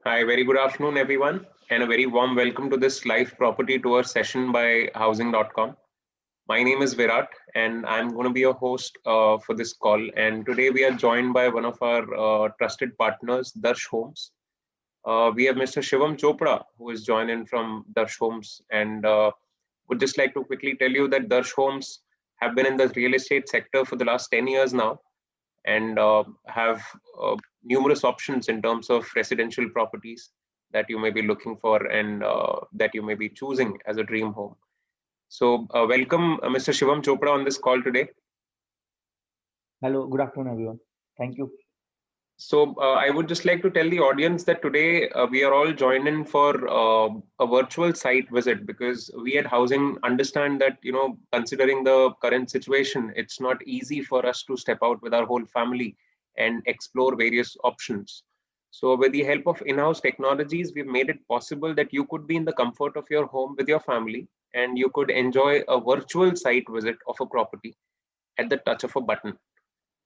Hi, very good afternoon, everyone, and a very warm welcome to this live property tour session by Housing.com. My name is Virat, and I'm going to be your host for this call. And today we are joined by one of our trusted partners, Darsh Homes. We have Mr. Shivam Chopra, who is joining from Darsh Homes, and would just like to quickly tell you that Darsh Homes have been in the real estate sector for the last 10 years now and have numerous options in terms of residential properties that you may be looking for and that you may be choosing as a dream home. So welcome Mr. Shivam Chopra on this call today. Hello, good afternoon, everyone. Thank you. So I would just like to tell the audience that today we are all joined in for a virtual site visit because we at Housing understand that, considering the current situation, it's not easy for us to step out with our whole family and explore various options. So with the help of in-house technologies, we've made it possible that you could be in the comfort of your home with your family and you could enjoy a virtual site visit of a property at the touch of a button.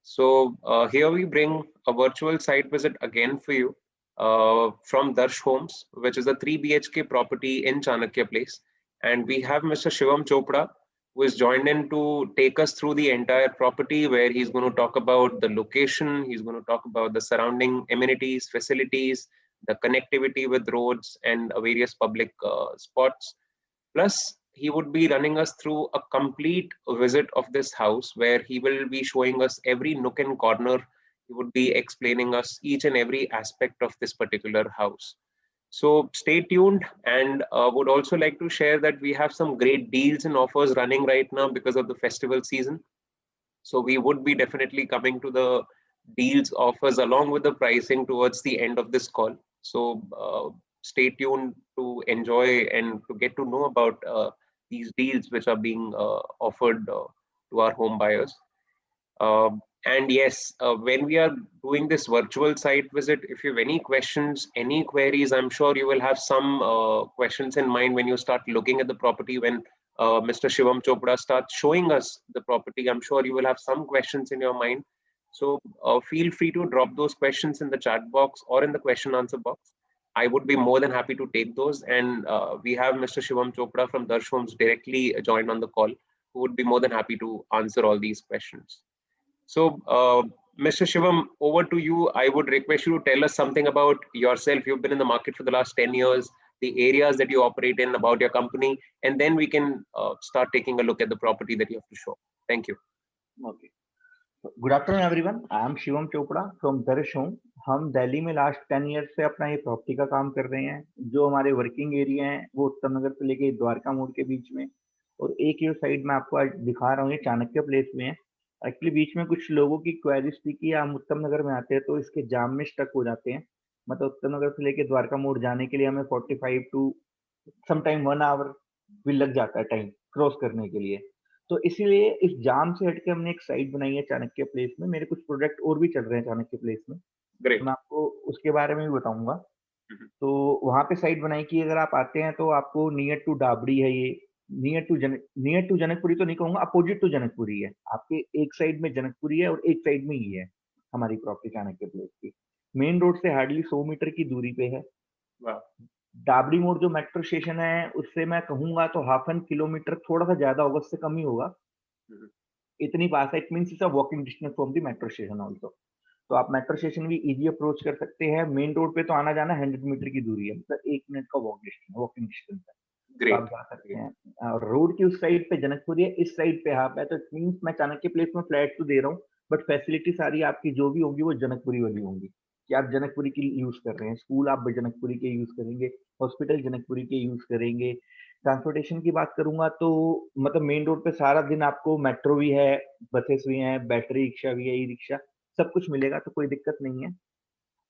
So here we bring a virtual site visit again for you from Darsh Homes, which is a 3 BHK property in Chanakya Place. And we have Mr. Shivam Chopra, who is joined in to take us through the entire property, where he's going to talk about the location, he's going to talk about the surrounding amenities, facilities, the connectivity with roads and various public spots. Plus, he would be running us through a complete visit of this house where he will be showing us every nook and corner. He would be explaining us each and every aspect of this particular house. So stay tuned, and would also like to share that we have some great deals and offers running right now because of the festival season. So we would be definitely coming to the deals offers along with the pricing towards the end of this call. So stay tuned to enjoy and to get to know about these deals which are being offered to our home buyers. And yes, when we are doing this virtual site visit, if you have any questions, any queries, I'm sure you will have some questions in mind when you start looking at the property. When Mr. Shivam Chopra starts showing us the property, I'm sure you will have some questions in your mind. So feel free to drop those questions in the chat box or in the question answer box. I would be more than happy to take those. And we have Mr. Shivam Chopra from Darsh Homes directly joined on the call, who would be more than happy to answer all these questions. So, Mr. Shivam, over to you. I would request you to tell us something about yourself. You've been in the market for the last 10 years, the areas that you operate in, about your company, and then we can start taking a look at the property that you have to show. Thank you. Okay. Good afternoon, everyone. I am Shivam Chopra from Darsh Home. हम दिल्ली में last 10 year से अपना ये property का काम कर रहे हैं। जो हमारे वर्किंग एरिया हैं वो उत्तम नगर से लेके द्वारका मोड़ के बीच में, और एक ये साइड मैं आपको आज दिखा रहा हूँ, ये चाणक्य प्लेस में है। एक्चुअली बीच में कुछ लोगों की क्वेरीज थी कि हम उत्तम नगर में आते हैं तो इसके जाम में स्टक हो जाते हैं। मतलब उत्तम नगर से लेके द्वारका मोड़ जाने के लिए हमें 45 टू समटाइम 1 आवर भी लग जाता है टाइम क्रॉस करने के लिए। तो इसीलिए इस जाम से हटके हमने एक साइट बनाई है चाणक्य प्लेस में। मेरे कुछ प्रोजेक्ट और भी चल रहे हैं चाणक्य प्लेस में, तो मैं आपको उसके बारे में भी बताऊंगा। तो वहां पे साइट बनाई कि अगर आप आते हैं तो आपको नियर टू डाबड़ी है, ये नियर टू जनकपुरी तो नहीं कहूंगा, अपोजिट टू जनकपुरी है। आपके एक साइड में जनकपुरी है और एक साइड में ही है हमारी प्रॉपर्टी चाणक्य प्लेस की। मेन रोड से हार्डली 100 मीटर की दूरी पे है। डाबड़ी मोड़ जो मेट्रो स्टेशन है उससे मैं कहूंगा तो हाफ एन किलोमीटर, थोड़ा सा ज्यादा होगा, उससे कम ही होगा, इतनी पास है। It means it's a walking distance from the metro station also. तो आप मेट्रो स्टेशन भी इजी अप्रोच कर सकते हैं। मेन रोड पे तो आना जाना 100 मीटर की दूरी है, मतलब 1 मिनट का वॉकिंग डिस्टेंस है, तो आप जा सकते हैं। और रोड की उस साइड पे जनकपुरी है, इस साइड पे हाफ है। तो इट मींस मैं चाणक्य प्लेस में फ्लैट तो दे रहा हूँ, बट फैसिलिटी सारी आपकी जो भी होंगी वो जनकपुरी वाली होंगी, कि आप जनकपुरी की यूज कर रहे हैं। स्कूल आप जनकपुरी के यूज करेंगे, हॉस्पिटल जनकपुरी के यूज करेंगे। ट्रांसपोर्टेशन की बात करूंगा तो मतलब मेन रोड पे सारा दिन आपको मेट्रो भी है, बसेस भी हैं, बैटरी रिक्शा भी है, ई रिक्शा, सब कुछ मिलेगा, तो कोई दिक्कत नहीं है।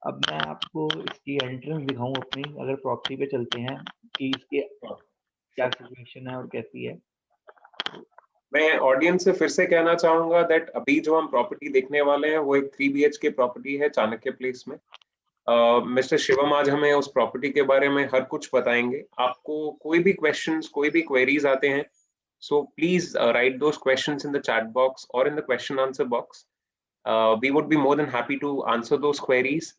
अब मैं आपको इसकी एंट्रेंस दिखाऊं अपनी, अगर प्रॉपर्टी पे चलते हैं कि इसके क्या सिचुएशन है और कैसी है। मैं ऑडियंस से फिर से कहना चाहूंगा दैट अभी जो हम प्रॉपर्टी देखने वाले हैं वो एक 3 BHK प्रॉपर्टी है चाणक्य प्लेस में। मिस्टर शिवम आज हमें उस प्रॉपर्टी के बारे में हर कुछ बताएंगे। आपको कोई भी क्वेश्चंस, कोई भी क्वेरीज आते हैं, so please write those questions in the chat box or in the question answer box. We would be more than happy to answer those queries,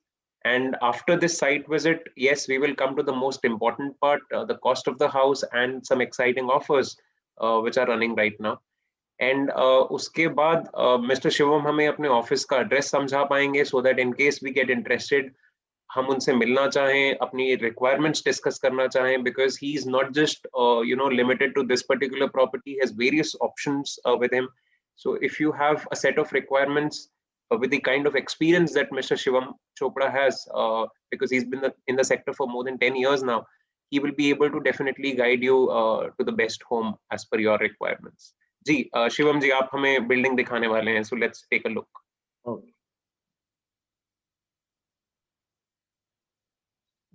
And after this site visit, yes, we will come to the most important part, the cost of the house and some exciting offers which are running right now. And उसके बाद mister Shivam हमें अपने office का address समझा पाएंगे so that in case we get interested, हम उनसे मिलना चाहें, अपनी रिक्वायरमेंट्स डिस्कस करना चाहें, because he is not just limited to this particular property, he has various options with him. So if you have a set of requirements with the kind of experience that Mr. Shivam Chopra has, because he's been in the sector for more than 10 years now, he will be able to definitely guide you to the best home as per your requirements. जी शिवम जी, आप हमें building दिखाने वाले हैं, so let's take a look.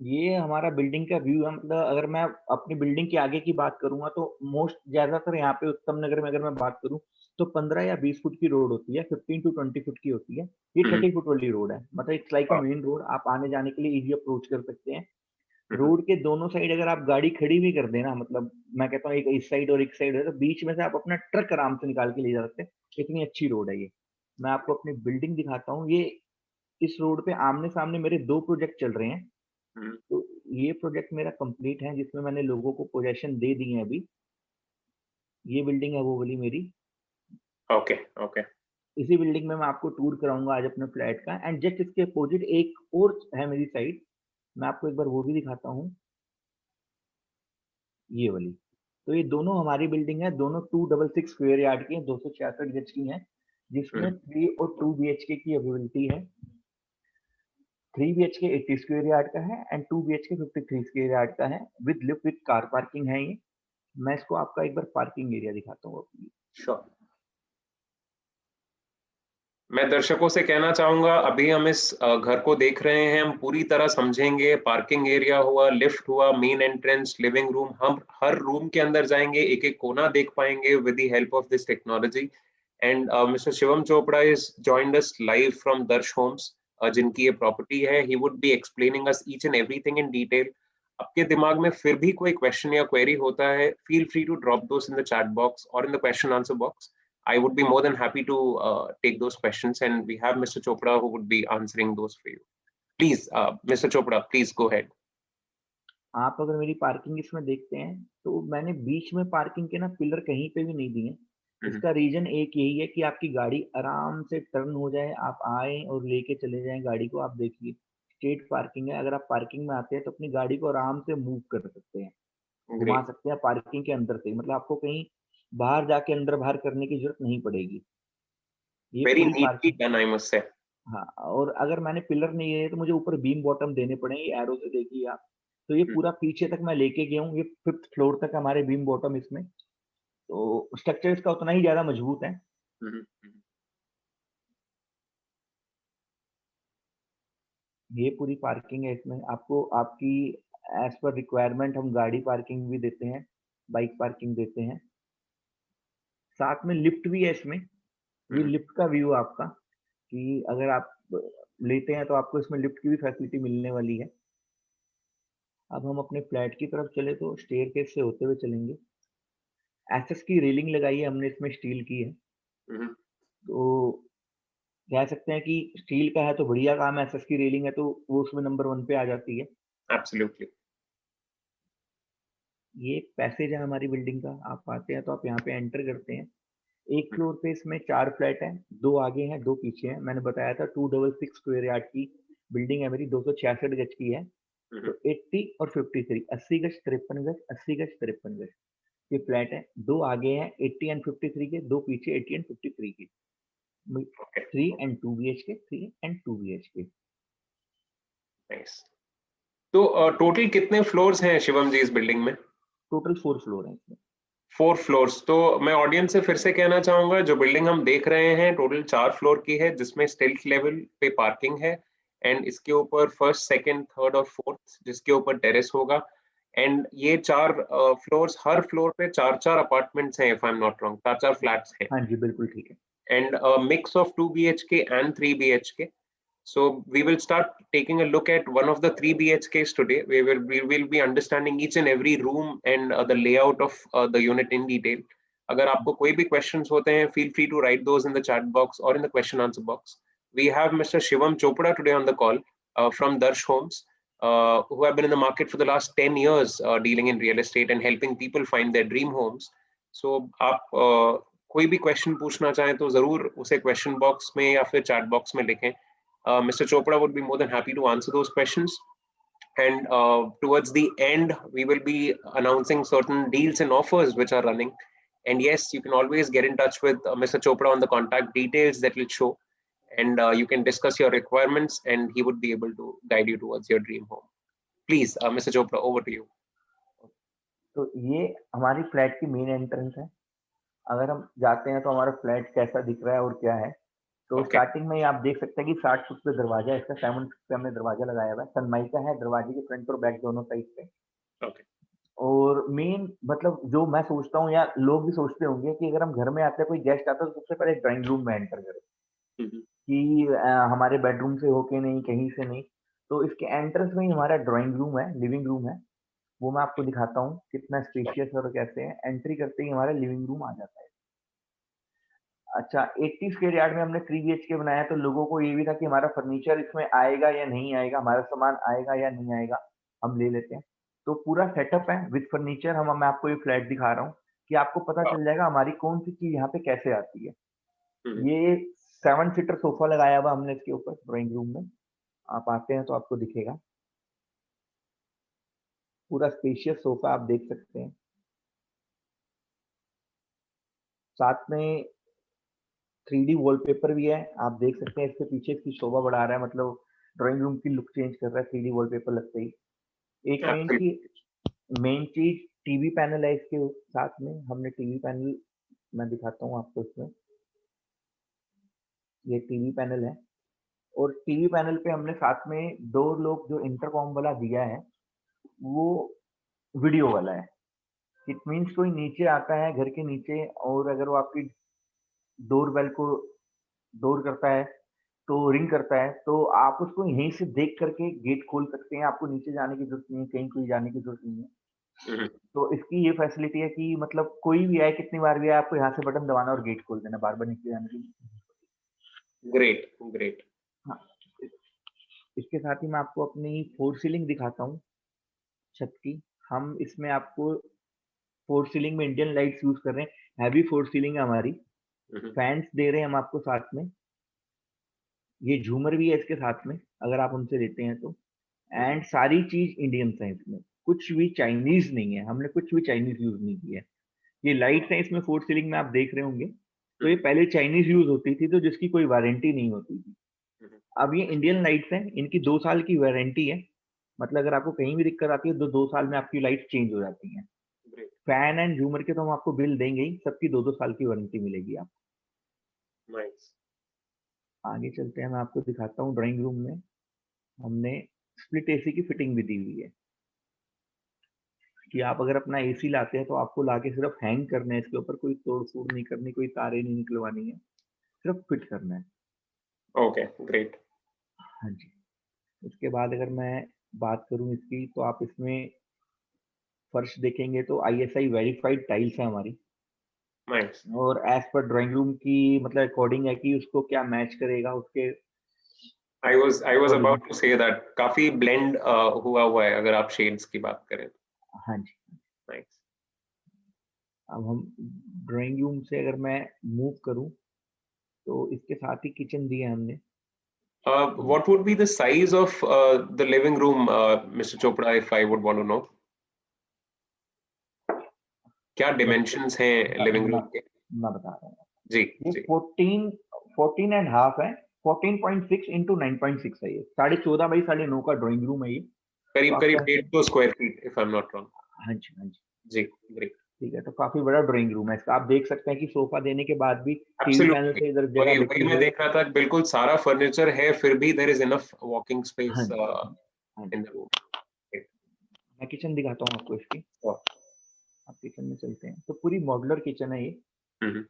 ये हमारा building का view है. मतलब अगर मैं अपनी बिल्डिंग के आगे की बात करूंगा तो मोस्ट ज्यादातर यहाँ पे उत्तम नगर में अगर मैं बात करूं तो 15 या 20 फुट की रोड होती है, 15 टू 20 फुट की होती है. ये 30 फुट वाली रोड है. मतलब it's like a main road. आप आने जाने के लिए इजी अप्रोच कर सकते हैं. रोड के दोनों साइड अगर आप गाड़ी खड़ी भी कर देना, मतलब मैं कहता हूँ एक इस साइड और एक साइड है, तो बीच में से आप अपना ट्रक आराम से निकाल के ले जा सकते हैं. इतनी अच्छी रोड है ये. मैं आपको अपनी बिल्डिंग दिखाता हूँ. ये इस रोड पे आमने सामने मेरे 2 प्रोजेक्ट चल रहे हैं. तो ये प्रोजेक्ट मेरा कंप्लीट है जिसमें मैंने लोगों को पोजेशन दे दी है अभी. ये बिल्डिंग है वो वाली मेरी. Okay okay. इसी बिल्डिंग में मैं आपको टूर कराऊंगा आज अपने फ्लैट का. एंड जस्ट इसके अपोजिट एक और है मेरी साइड, मैं आपको एक बार वो भी दिखाता हूँ. ये वाली. तो ये दोनों हमारी बिल्डिंग है. दोनों 266 स्क्वायर यार्ड की है, 266 गज की है, जिसमें 3 और 2 BHK की अवेलेबिलिटी है. 3 BHK 80 स्क्वायर यार्ड का है एंड 2 BHK 53 स्क्वायर यार्ड का है. With lift with car parking है ये. मैं इसको आपका एक बार पार्किंग एरिया दिखाता हूँ. श्योर. मैं दर्शकों से कहना चाहूंगा, अभी हम इस घर को देख रहे हैं, हम पूरी तरह समझेंगे. पार्किंग एरिया हुआ, लिफ्ट हुआ, मेन एंट्रेंस, लिविंग रूम, हम हर रूम के अंदर जाएंगे, एक एक कोना देख पाएंगे with the help of this technology. And mister Shivam Chopra is joined us live from Darsh Holmes, जिनकी ये प्रॉपर्टी है. He would be explaining us each and everything in detail. आपके दिमाग में फिर भी कोई क्वेश्चन या क्वेरी होता है, feel free to drop those in the chat box और in the question answer box. I would be more than happy to take those questions, and we have Mr. Chopra who would be answering those for you. Please, Mr. Chopra, please go ahead. आप अगर मेरी parking इसमें देखते हैं तो मैंने बीच में parking के ना पिलर कहीं पे भी नहीं दिए. इसका रीजन एक यही है कि आपकी गाड़ी आराम से टर्न हो जाए, आप आए और लेके चले जाएं गाड़ी को. आप देखिए स्ट्रेट पार्किंग है. अगर आप पार्किंग में आते हैं तो अपनी गाड़ी को आराम से मूव कर सकते हैं, घुमा सकते हैं पार्किंग के अंदर से. मतलब आपको कहीं बाहर जाके अंदर बाहर करने की जरूरत नहीं पड़ेगी. ये Very पूरी neatly parking done, I must say. हाँ. और अगर मैंने पिलर नहीं है तो मुझे ऊपर बीम बॉटम देने पड़ेंगे. एरो से देखिए आप. तो ये पूरा पीछे तक मैं लेके गया हूँ. ये 5th फ्लोर तक हमारे बीम बॉटम इसमें. तो स्ट्रक्चर इसका उतना ही ज्यादा मजबूत है. ये पूरी पार्किंग है. इसमें आपको आपकी एज पर रिक्वायरमेंट हम गाड़ी पार्किंग भी देते हैं, बाइक पार्किंग देते हैं. साथ में लिफ्ट भी है इसमें. ये लिफ्ट का व्यू आपका, कि अगर आप लेते हैं तो आपको इसमें लिफ्ट की भी फैसिलिटी मिलने वाली है. अब हम अपने फ्लैट की तरफ चले तो स्टेयरकेस से होते हुए चलेंगे. एसएस की रेलिंग लगाई है हमने इसमें, स्टील की है. तो कह सकते हैं कि स्टील का है तो बढ़िया काम है. एसएस की रेलिंग है तो वो उसमें नंबर 1 पे आ जाती है. Absolutely. ये पैसेज है हमारी बिल्डिंग का. आप आते हैं तो आप यहाँ पे एंटर करते हैं. एक फ्लोर पे इसमें 4 फ्लैट हैं, 2 आगे हैं 2 पीछे हैं. मैंने बताया था 266 स्क्वायर यार्ड की बिल्डिंग है मेरी, 266 गज की है. तो 80 और 53, 80 गज 53 गज, 80 गज 53 गज ये फ्लैट है. 2 आगे हैं 80 एंड 53 के, 2 पीछे 80 एंड 53 के. 3 and 2 BHK, 3 and 2 BHK. Nice. तो टोटल कितने फ्लोर्स हैं शिवम जी इस बिल्डिंग में? टोटल 4 फ्लोर हैं इसमें. 4 फ्लोर्स. तो मैं ऑडियंस से फिर से कहना चाहूंगा, जो बिल्डिंग हम देख रहे हैं टोटल 4 फ्लोर की है, जिसमें स्टिल्ट लेवल पे पार्किंग है, एंड इसके ऊपर फर्स्ट, सेकंड, थर्ड और फोर्थ जिसके ऊपर टेरेस होगा. एंड ये 4 फ्लोर्स, हर फ्लोर पे 4 अपार्टमेंट्स हैं, if I am not wrong, 4 flats हैं. हाँ जी बिल्कुल ठीक है. And mix of 2 BHK and 3 BHK. So we will start taking a look at one of the 3 BHKs today. We will be understanding each and every room and the layout of the unit in detail. अगर आपको कोई भी questions होते हैं, feel free to write those in the chat box or in the question answer box. We have Mr. Shivam Chopra today on the call. from Darsh Homes, who have been in the market for the last 10 years dealing in real estate and helping people find their dream homes. So आप कोई भी question पूछना चाहें तो जरूर उसे question box में या फिर चैट बॉक्स में लिखें. Mr. Chopra would be more than happy to answer those questions. And towards the end, we will be announcing certain deals and offers which are running. And yes, you can always get in touch with Mr. Chopra on the contact details that will show. And you can discuss your requirements and he would be able to guide you towards your dream home. Please, Mr. Chopra, over to you. तो ये हमारी flat की main entrance है. अगर हम जाते हैं तो हमारा फ्लैट कैसा दिख रहा है और क्या है, तो स्टार्टिंग में आप देख सकते हैं कि 60 फुट पे दरवाजा है इसका, 7 फुट पे हमने दरवाजा लगाया हुआ है. सनमाइका है दरवाजे के फ्रंट और बैक दोनों साइड पे. और मेन मतलब जो मैं सोचता हूँ या लोग भी सोचते होंगे कि अगर हम घर में आते हैं, कोई गेस्ट आता है तो सबसे पहले ड्राइंग रूम में एंटर करें कि हमारे बेडरूम से होके नहीं, कहीं से नहीं. तो इसके एंट्रेंस में ही हमारा ड्राइंग रूम है, लिविंग रूम है. वो मैं आपको दिखाता हूँ कितना स्पेशियस है और कैसे है. एंट्री करते ही हमारा लिविंग रूम आ जाता है. अच्छा, 80 स्क्वायर यार्ड में हमने 3 BHK बनाया, तो लोगों को ये भी था कि हमारा फर्नीचर इसमें आएगा या नहीं आएगा, हमारा सामान आएगा या नहीं आएगा, हम ले लेते हैं. तो पूरा सेटअप है विद फर्नीचर. मैं आपको ये फ्लैट दिखा रहा हूँ कि आपको पता चल जाएगा हमारी कौन सी चीज यहाँ पे कैसे आती है. ये 7 सीटर सोफा लगाया हुआ हमने इसके ऊपर ड्राइंग रूम में. आप आते हैं तो आपको दिखेगा पूरा स्पेशियस सोफा, आप देख सकते हैं. साथ में 3D वॉलपेपर भी है, आप देख सकते हैं. इसके पीछे इसकी शोभा बढ़ा रहा है, मतलब ड्राइंग रूम की लुक चेंज कर रहा है 3D वॉलपेपर लगते ही. एक मेन चीज टीवी पैनल है इसके साथ में. हमने टीवी पैनल, मैं दिखाता हूँ आपको इसमें. ये टीवी पैनल है और टीवी पैनल पे हमने साथ में 2 लोग जो इंटरकॉम वाला दिया है वो वीडियो वाला है. इट मीन्स कोई नीचे आता है घर के नीचे और अगर वो आपकी डोर बेल को डोर करता है तो रिंग करता है, तो आप उसको यहीं से देख करके गेट खोल सकते हैं. आपको नीचे जाने की जरूरत नहीं है, कहीं कोई जाने की जरूरत नहीं है. तो इसकी ये फैसिलिटी है कि मतलब कोई भी आए, कितनी बार भी आए, आपको यहाँ से बटन दबाना और गेट खोल देना, बार बार नीचे जाने की. Great great. हाँ, इसके साथ ही मैं आपको अपनी 4 सीलिंग दिखाता हूँ छत की. हम इसमें आपको 4 सीलिंग में इंडियन लाइट्स यूज कर रहे हैं. हैवी 4 सीलिंग है हमारी. फैंस दे रहे हैं हम आपको साथ में. ये झूमर भी है इसके साथ में अगर आप उनसे लेते हैं तो. एंड सारी चीज इंडियन है इसमें, कुछ भी चाइनीज नहीं है. हमने कुछ भी चाइनीज यूज नहीं किया है. ये लाइट्स है इसमें 4 सीलिंग में, आप देख रहे होंगे. तो ये पहले चाइनीज यूज होती थी तो जिसकी कोई वारंटी नहीं होती थी. अब ये इंडियन लाइट्स हैं, इनकी 2 साल की वारंटी है. मतलब अगर आपको कहीं भी दिक्कत आती है तो 2 साल में आपकी लाइट चेंज हो जाती है. फैन एंड झूमर के तो हम आपको बिल देंगे ही, सबकी 2-2 साल की वारंटी मिलेगी आपको. नाइस. आगे चलते हैं, मैं आपको दिखाता हूँ. ड्राइंग रूम में हमने स्प्लिट एसी की फिटिंग भी दी हुई है कि आप अगर अपना एसी लाते हैं तो आपको लाके सिर्फ हैंग करना है, इसके ऊपर कोई तोड़ फोड़ नहीं करनी, कोई तारे नहीं निकलवानी है, सिर्फ फिट करना है. Okay, great. हाँ जी. उसके बाद अगर मैं बात करूं इसकी, तो आप इसमें फर्श देखेंगे तो ISI वेरीफाइड टाइल्स है हमारी. नाइस. और एज पर ड्राइंग रूम की मतलब अकॉर्डिंग है कि उसको क्या मैच करेगा उसके. I was about to say that काफी blend हुआ है अगर आप शेड्स की बात करें. हाँ जी. नाइस. अब हम ड्राइंग रूम से अगर मैं मूव करूं तो इसके साथ ही किचन दिया है हमने. What would be the size of the living room, Mr. Chopra, if I would want to know? क्या dimensions हैं living room के? मैं बता रहा हूँ जी. ये 14 एंड हाफ है. 14.6 into 9.6 है. ये 14.5 by 9.5 का ड्राइंग रूम है ये. करीब 150 square feet, if I'm not wrong. हाँ जी, हाँ जी. जी, ग्रेट. ठीक है, तो काफी बड़ा ड्राइंग रूम है इसका. आप देख सकते हैं कि सोफा देने के बाद भी टीवी पैनल से इधर जगह वही मैं देख रहा था, बिल्कुल सारा फर्नीचर है, फिर भी there is enough walking space in the room. मैं किचन दिखाता हूँ आपको इसकी. आप किचन में चलते हैं तो पूरी मॉड्यूलर किचन है ये.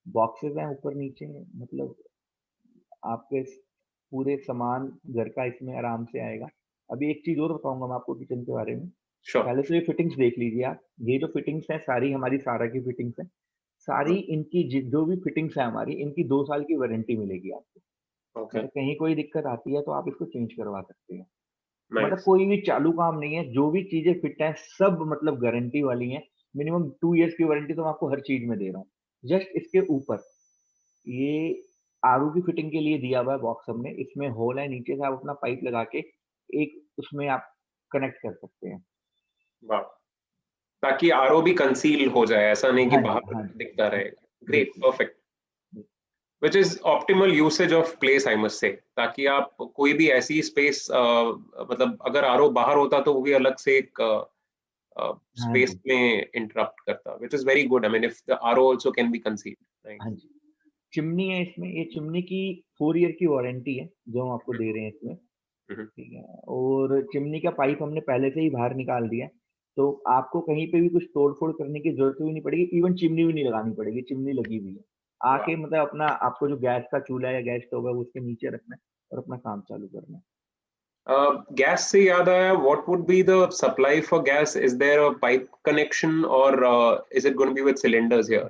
बॉक्सेस हैं ऊपर नीचे, मतलब आपके पूरे सामान घर का इसमें आराम से आएगा. अभी एक चीज और बताऊंगा मैं आपको किचन के बारे में. पहले तो ये फिटिंग्स देख लीजिए आप. ये जो फिटिंग्स है सारी हमारी सारा की फिटिंग्स है. सारी इनकी जो भी फिटिंग्स है हमारी, इनकी 2 साल की वारंटी मिलेगी आपको. Okay. मतलब कहीं कोई दिक्कत आती है तो आप इसको चेंज करवा सकते हैं। मतलब Nice. कोई भी चालू काम नहीं है, जो भी चीजें फिट हैं सब मतलब गारंटी वाली हैं। मिनिमम 2 इयर्स की वारंटी तो मैं आपको हर चीज में दे रहा हूँ। जस्ट इसके ऊपर ये आरओ की फिटिंग के लिए दिया हुआ है बॉक्स हमने, इसमें होल है, नीचे से आप अपना पाइप लगा के एक उसमें आप कनेक्ट कर सकते हैं। वाह, ताकि आरओ भी कंसील हो जाए, ऐसा नहीं कि हाँ जी, बाहर हाँ जी, दिखता हाँ रहेगा। जी, ग्रेट, बिल्कुल। Perfect. Which is optimal usage of place, I must say, ताकि आप कोई भी ऐसी स्पेस, मतलब अगर आरओ बाहर होता तो वो भी अलग से एक हाँ स्पेस जी, में इंटरप्ट करता, which is very good. I mean if the RO also can be concealed. हाँ नाइस। जी। चिमनी है इसमें, ये चिमनी की 4 ईयर की वारंटी है, जो हम आपको दे रहे हैं इसमें, ठीक है? और चिमनी का पाइप हमने पहले से ही बाहर निकाल दिया है, तो आपको कहीं पे भी कुछ तोड़-फोड़ करने की ज़रूरत भी नहीं पड़ेगी, इवन चिमनी भी नहीं लगानी पड़ेगी, चिमनी लगी हुई है। वाह। आके मतलब अपना आपको जो गैस का चूल्हा या गैस स्टोव है, वो उसके नीचे रखना है और अपना काम चालू करना है। गैस से याद आया, what would be the supply for gas? Is there a pipe connection और is it going to be with cylinders here?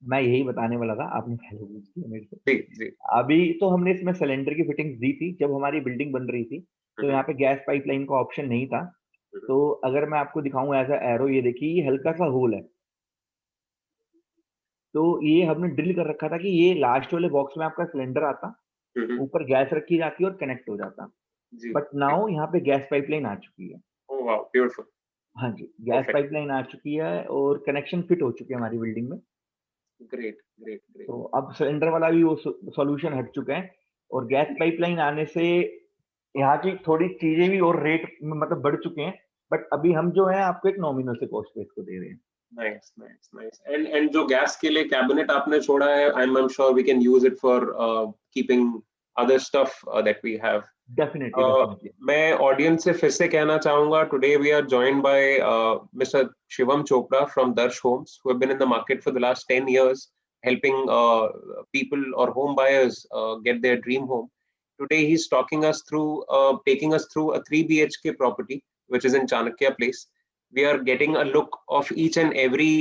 मैं यही बताने वाला था, आपने पहले पूछ लिया मेरे से। जी जी। अभी तो हमने इसमें सिलेंडर की फिटिंग्स दी थी, जब हमारी बिल्डिंग बन रही थी, तो हम्म, यहाँ पे गैस पाइपलाइन का ऑप्शन नहीं था। हम्म, तो अगर मैं आपको दिखाऊँ एज़ अ एरो, ये देखिए ये हल्का-सा होल है। तो ये हमने ड्रिल कर रखा था कि ये लास्ट वाले बॉक्स में आपका सिलेंडर आता, हम्म, ऊपर गैस रखी जाती और कनेक्ट हो जाता। जी बट नाउ यहाँ पे गैस पाइपलाइन आ चुकी है। Oh wow, beautiful. हाँ जी, गैस परफेक्ट। पाइपलाइन आ चुकी है और कनेक्शन फिट हो चुके हैं हमारी बिल्डिंग में। Great great great. तो अब सिलेंडर वाला भी वो सॉल्यूशन हट चुका है और गैस पाइपलाइन आने से यहाँ की थोड़ी चीज़ें भी और रेट मतलब बढ़ चुके हैं। बट अभी हम जो है आपको एक नॉमिनल से कॉस्ट पे इसको दे रहे हैं। Nice nice nice. एंड जो गैस के लिए कैबिनेट आपने छोड़ा है, I am sure we can use it for keeping other stuff that we have. Definitely, definitely. मैं ऑडियंस से फिर से कहना चाहूंगा, today we are joined by mister Shivam Chopra from Darsh Homes, who have been in the market for the last 10 years helping people or home buyers get their dream home. Today he's taking us through a 3 BHK property which is in Chanakya Place. We are getting a look of each and every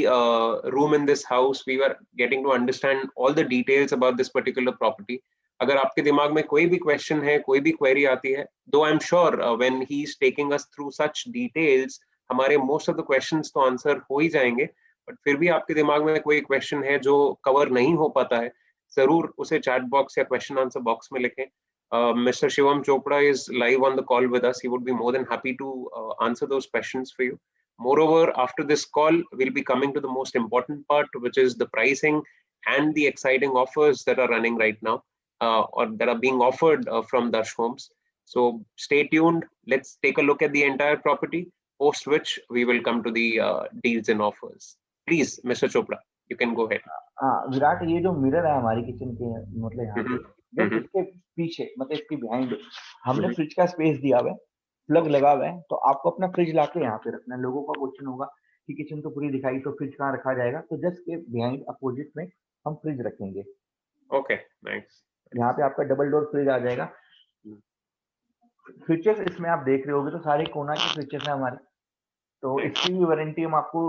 room in this house. We were getting to understand all the details about this particular property. अगर आपके दिमाग में कोई भी question है, कोई भी query आती है, दो आई am sure when he is taking us through such details, हमारे मोस्ट ऑफ द क्वेश्चंस तो आंसर हो ही जाएंगे। बट फिर भी आपके दिमाग में कोई क्वेश्चन है जो कवर नहीं हो पाता है, जरूर उसे चैट बॉक्स या क्वेश्चन आंसर बॉक्स में लिखें। Mr. Shivam Chopra is live on the call with us. He would be more than happy to answer those questions for you. Moreover, after this call, we'll be coming to the most important part, which is the pricing and the exciting offers that are running right now, or that are being offered from Darsh Homes. So stay tuned. Let's take a look at the entire property, post which we will come to the deals and offers. Please, Mr. Chopra, you can go ahead. हाँ, विराट ये जो mirror है हमारी kitchen के मतलब यहाँ पे, Mm-hmm. Just Mm-hmm. इसके पीछे मतलब इसके बिहाइंड हमने Mm-hmm. फ्रिज का स्पेस दिया हुआ है, प्लग लगा हुआ है, तो आपको अपना फ्रिज लाके यहाँ पे रखना है। लोगों का क्वेश्चन होगा कि किचन तो पूरी दिखाई, तो फ्रिज कहाँ रखा जाएगा? तो जस्ट के बिहाइंड अपोजिट में हम फ्रिज रखेंगे। Okay, nice. यहाँ Nice. पे आपका डबल डोर फ्रिज आ जाएगा। Mm. फीचर्स इसमें आप देख रहे होगे तो सारे कोना के फीचर्स हैं हमारे। तो Nice. इसकी भी वारंटी हम आपको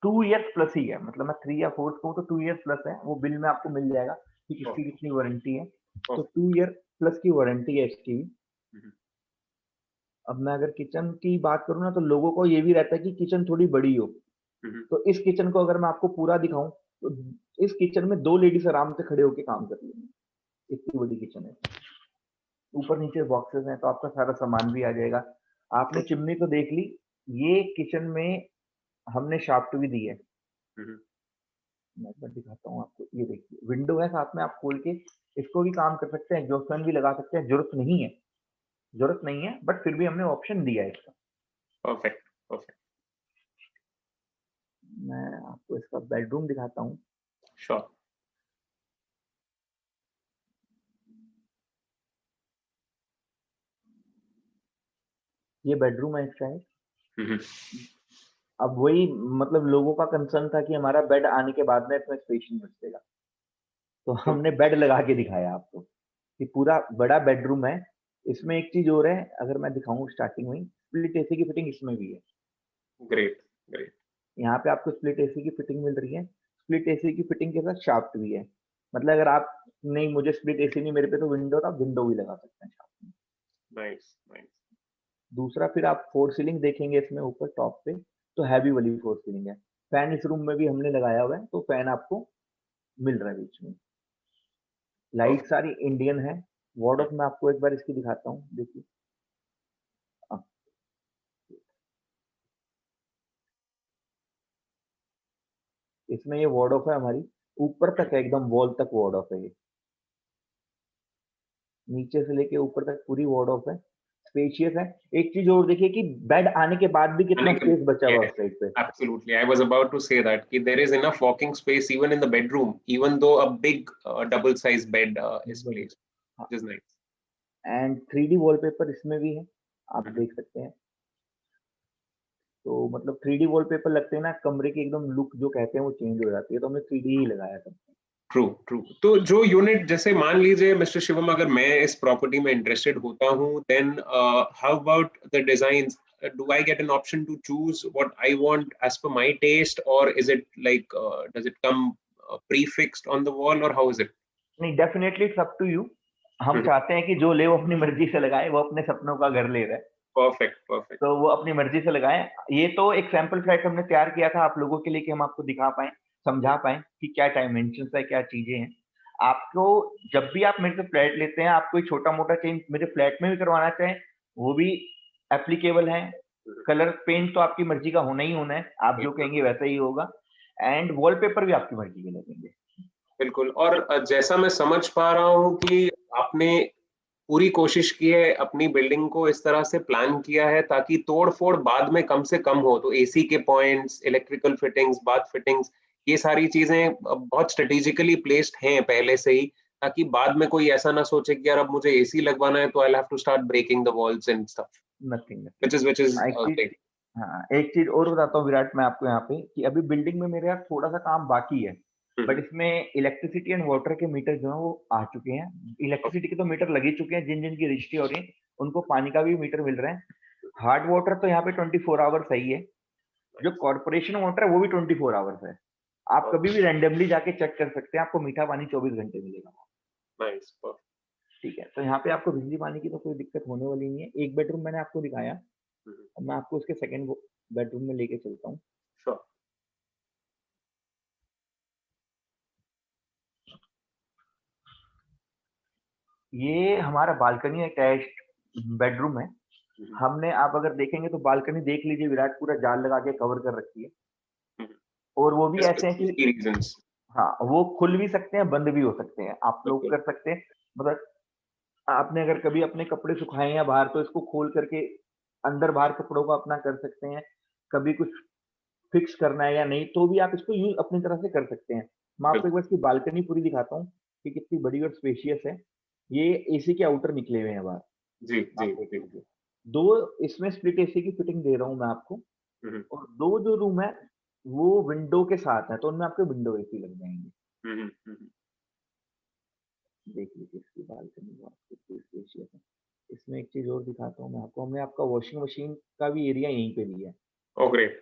2 इयर्स प्लस ही है, मतलब मैं 3 या 4 कहूँ तो 2 इयर्स प्लस है, वो बिल में आपको मिल जाएगा कि किसकी Okay. कितनी वारंटी है। तो Okay. 2 ईयर प्लस की वारंटी है इसकी भी। Mm-hmm. अब मैं अगर किचन की बात करूँ ना, तो लोगों को ये भी रहता है कि किचन थोड़ी बड़ी हो। Mm-hmm. तो इस किचन को अगर मैं आपको पूरा दिखाऊँ, तो इस किचन में 2 लेडीज़ आराम से खड़े होके काम कर लेंगी, इतनी बड़ी किचन है। ऊपर-नीचे बॉक्सेस हैं, तो आपका सारा सामान भी आ जाएगा। आपने चिमनी तो देख ली, ये किचन में हमने शाफ्ट भी दी है। Mm-hmm. मैं एक बार दिखाता हूँ आपको, ये देखिए विंडो है साथ में, आप खोल के इसको भी काम कर सकते हैं, एग्जॉस्ट फैन भी लगा सकते हैं। ज़रूरत नहीं है, बट फिर भी हमने ऑप्शन दिया है इसका। Perfect. Perfect. मैं आपको इसका बेडरूम दिखाता हूँ। Sure. ये बेडरूम है इसका एक। Mm-hmm. अब वही मतलब लोगों का कंसर्न था कि हमारा बेड आने के बाद में इसमें स्पेस नहीं बचेगा, तो हमने Okay. बेड लगा के दिखाया आपको कि पूरा बड़ा बेडरूम है। इसमें एक चीज़ और है, अगर मैं दिखाऊँ स्टार्टिंग में ही, स्प्लिट एसी की फिटिंग इसमें भी है। Great. Great. यहाँ पे आपको स्प्लिट एसी की फिटिंग मिल रही है। स्प्लिट एसी की फिटिंग के साथ शाफ्ट भी है। मतलब अगर आप नहीं मुझे स्प्लिट एसी नहीं, मेरे पे तो विंडो था, विंडो भी लगा सकते हैं साथ में। Nice nice. दूसरा फिर आप फोर सीलिंग देखेंगे इसमें ऊपर टॉप पे, तो हैवी वाली फोर सीलिंग है। फैन इस रूम में भी हमने लगाया हुआ है, तो फैन आपको मिल रहा है बीच में। लाइट सारी इंडियन है। वार्डरोब में आपको एक बार इसकी दिखाता हूँ, देखिए। हाँ, इसमें ये वार्डरोब है हमारी, ऊपर तक है एकदम, वॉल तक वार्डरोब है ये, नीचे से लेके ऊपर तक पूरी वार्डरोब है, स्पेशियस है। एक चीज और देखिए कि बेड आने के बाद भी कितना स्पेस बचा हुआ है Yes, उस साइड पे। absolutely. I was about to say that there is enough walking space even in the bedroom, even though a big double-sized bed is placed, हाँ, which is nice. And 3D wallpaper इसमें भी है, आप Mhm. देख सकते हैं। तो मतलब 3D वॉलपेपर लगते हैं ना, कमरे की एकदम लुक जो कहते हैं वो चेंज हो जाती है, तो हमने 3D ही लगाया था। True true. तो जो यूनिट, जैसे मान लीजिए मिस्टर शिवम, अगर मैं इस प्रॉपर्टी में इंटरेस्टेड होता हूँ, then how about the designs? Do I get an option to choose what I want as per my taste, और is it like does it come prefixed on the wall, और how is it? नहीं, definitely it's up to you. हम चाहते हैं कि जो ले वो अपनी मर्जी से लगाए, वो अपने सपनों का घर ले रहा है, परफेक्ट परफेक्ट। तो वो अपनी मर्जी से लगाए। ये तो एक सैंपल फ्लैट हमने तैयार किया था आप लोगों के लिए, कि हम आपको दिखा पाए, समझा पाए कि क्या डायमेंशन है, क्या चीजें हैं। आपको जब भी आप मेरे से फ्लैट लेते हैं, आप कोई छोटा मोटा चेंज मेरे फ्लैट में भी करवाना चाहें, वो भी एप्लीकेबल है। कलर पेंट तो आपकी मर्जी का होना ही होना है, आप जो कहेंगे वैसा ही होगा। एंड वॉलपेपर भी आपकी मर्जी के लगेंगे। बिल्कुल। और जैसा मैं समझ पा रहा हूँ कि आपने पूरी कोशिश की है, अपनी बिल्डिंग को इस तरह से प्लान किया है ताकि तोड़ फोड़ बाद में कम से कम हो। तो एसी के points, electrical fittings, bath fittings, ये सारी चीजें बहुत स्ट्रेटेजिकली प्लेस्ड हैं पहले से ही, ताकि बाद में कोई ऐसा ना सोचे कि यार अब मुझे एसी लगवाना है तो I have to start breaking the walls and stuff, nothing which is एक चीज, great. हाँ एक चीज और बताता हूँ विराट मैं आपको यहाँ पे, कि अभी बिल्डिंग में मेरे यहाँ थोड़ा सा काम बाकी है, बट इसमें इलेक्ट्रिसिटी एंड वाटर के मीटर जो है वो आ चुके हैं। इलेक्ट्रिसिटी के तो मीटर लग ही चुके हैं, जिन जिन की रजिस्ट्री हो रही है उनको पानी का भी मीटर मिल रहा है। हार्ड वाटर तो यहाँ पे 24 आवर्स सही है, जो कॉर्पोरेशन वाटर है वो भी 24 आवर्स है। आप कभी भी रैंडमली जाके चेक कर सकते हैं, आपको मीठा पानी 24 घंटे मिलेगा। नाइस। ठीक है, तो यहाँ पे आपको बिजली पानी की तो कोई दिक्कत होने वाली नहीं है। एक बेडरूम मैंने आपको दिखाया, अब मैं आपको उसके सेकंड बेडरूम में लेके चलता हूँ। श्योर। ये हमारा बालकनी अटैच्ड बेडरूम है। हमने, आप अगर देखेंगे तो बालकनी देख लीजिए विराट, पूरा जाल लगा के कवर कर रखी है, और वो भी ऐसे हैं कि रीजंस। हाँ वो खुल भी सकते हैं, बंद भी हो सकते हैं, आप लोग कर सकते हैं। मतलब आपने अगर कभी अपने कपड़े सुखाए हैं बाहर, तो इसको खोल करके अंदर बाहर कपड़ों को अपना कर सकते हैं। कभी कुछ फिक्स करना है या नहीं, तो भी आप इसको यूज अपनी तरह से कर सकते हैं। मैं आपको एक बार इसकी बालकनी पूरी दिखाता हूँ कि कितनी बड़ी और स्पेशियस है। ये एसी के आउटर निकले हुए हैं बाहर, जी आप जी देख जी। लीजिए। दो इसमें स्प्लिट एसी की फिटिंग दे रहा हूँ मैं आपको, हम्म और दो जो रूम है वो विंडो के साथ है, तो उनमें आपके विंडो एसी लग जाएंगे। हम्म। देख लीजिए इसकी बालकनी कितनी स्पेशियस है। इसमें एक चीज और दिखाता हूँ मैं आपको, हमने आपका वॉशिंग मशीन का भी एरिया यहीं पे लिया है, ओ ग्रेट।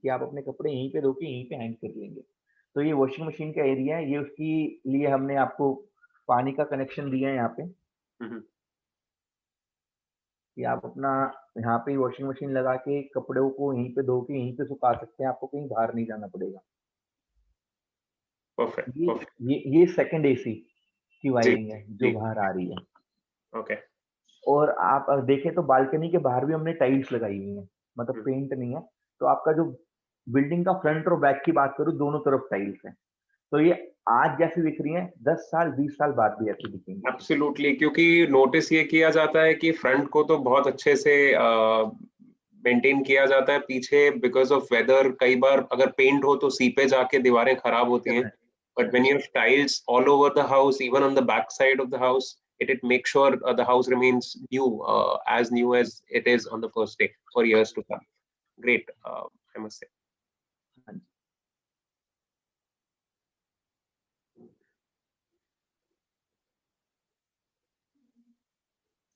कि आप अपने कपड़े यहीं पे धो के यहीं पे हैंग कर लेंगे। तो ये वॉशिंग मशीन का एरिया है, ये उसकी लिए हमने आपको पानी का कनेक्शन दिया है यहाँ पे, कि आप अपना यहाँ पे वॉशिंग मशीन लगा के कपड़ों को यहीं पे धो के यहीं पे सुखा सकते हैं, आपको कहीं बाहर नहीं जाना पड़ेगा। परफेक्ट ये परफेक्ट। ये सेकंड एसी की जी वायरिंग है जो जी। बाहर आ रही है। ओके। और आप देखें तो बालकनी के बाहर भी हमने टाइल्स लगाई हुई है, मतलब पेंट नहीं है। तो आपका जो बिल्डिंग का फ्रंट और बैक की बात करूँ, दोनों तरफ टाइल्स है, तो ये आज जैसी दिख रही है 10 साल 20 साल बाद भी ऐसी दिखेंगी। एब्सोल्युटली, क्योंकि नोटिस ये किया जाता है कि फ्रंट को तो बहुत अच्छे से मेंटेन किया जाता है, पीछे बिकॉज ऑफ वेदर कई बार अगर पेंट हो तो सीपे जाके दीवारें खराब होती हैं। But when you have tiles all over the house, even on the back side of the house, it makes sure the house remains new, as new as it is on the first day for years to come. Great, I must say.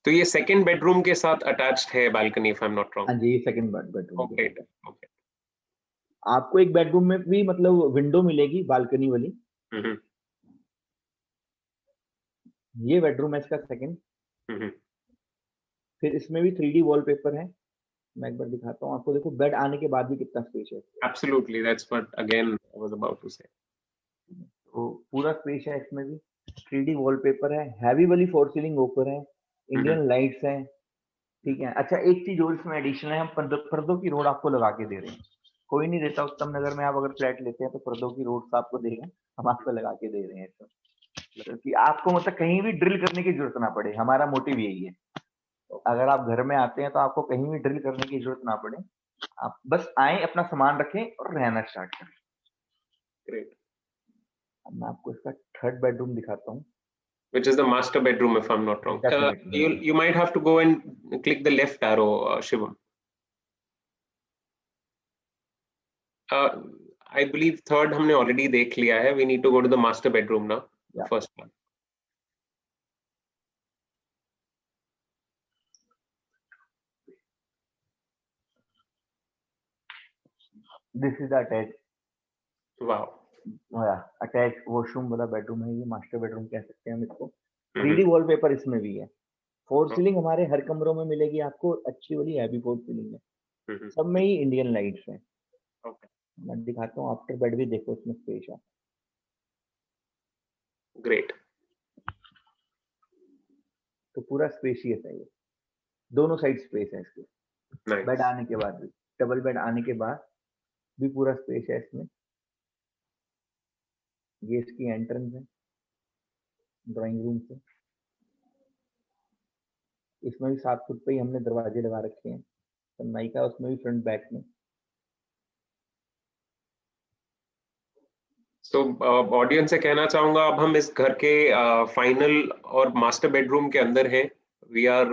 तो ये second bedroom के साथ attached है balcony, if I am not wrong? हाँ जी, ये second bedroom के okay साथ है। ओके। आपको एक बेडरूम में भी मतलब विंडो मिलेगी बालकनी वाली, ये बेडरूम है इसका सेकंड। हम्म। फिर इसमें भी 3D वॉलपेपर है। मैं एक बार दिखाता हूँ आपको। देखो बेड आने के बाद भी कितना स्पेस है। Absolutely, that's what again I was about to say. तो पूरा स्पेस है इसमें भी। 3D वॉलपेपर है, हैवी वाली फोर सीलिंग ऊपर है, हम्म। इंडियन लाइट्स हैं। ठीक है। अच्छा एक चीज और इसमें एडिशनल है, हम पर्दों की रोड आपको लगा के दे रहे हैं। कोई नहीं देता उत्तम नगर में। आप अगर फ्लैट लेते हैं तो पर्दों की रोड आपको देगा, हम आपको लगा के दे रहे हैं इसमें, क्योंकि आपको मतलब कहीं भी ड्रिल करने की जरूरत ना पड़े। हमारा मोटिव यही है, अगर आप घर में आते हैं तो आपको कहीं भी ड्रिल करने की जरूरत ना पड़े। आप बस आए, अपना सामान रखें और रहना स्टार्ट करें। Great. अब मैं आपको इसका थर्ड बेडरूम दिखाता हूँ। Which is the master bedroom, if I'm not wrong. Definitely. You might have to go and click the left arrow, Shivam. Uh, I believe third हमने already देख लिया है. We need to go to the master bedroom now. या First one. This is attach, Wow. Attach washroom वाला bedroom है। ये master bedroom कह सकते हैं हम इसको। Mm-hmm. 3D वॉलपेपर इसमें भी है। Four Okay. सीलिंग हमारे हर कमरों में मिलेगी आपको, अच्छी वाली हैवी फोर सीलिंग है। Mm-hmm. सब में ही इंडियन लाइट्स हैं। Okay. मैं दिखाता हूँ आफ्टर बेड भी, देखो इसमें स्पेस है। Great. तो पूरा स्पेशियस है ये, दोनों साइड स्पेस है इसके। Bed Nice. आने के बाद भी, डबल बेड आने के बाद भी पूरा स्पेस है इसमें। ये इसकी एंट्रेंस है ड्राइंग रूम से। इसमें भी 7 फुट पे ही हमने दरवाजे लगा रखे हैं, सनमाई का, उसमें भी फ्रंट बैक में। तो ऑडियंस से कहना चाहूंगा, अब हम इस घर के फाइनल और मास्टर बेडरूम के अंदर हैं. We are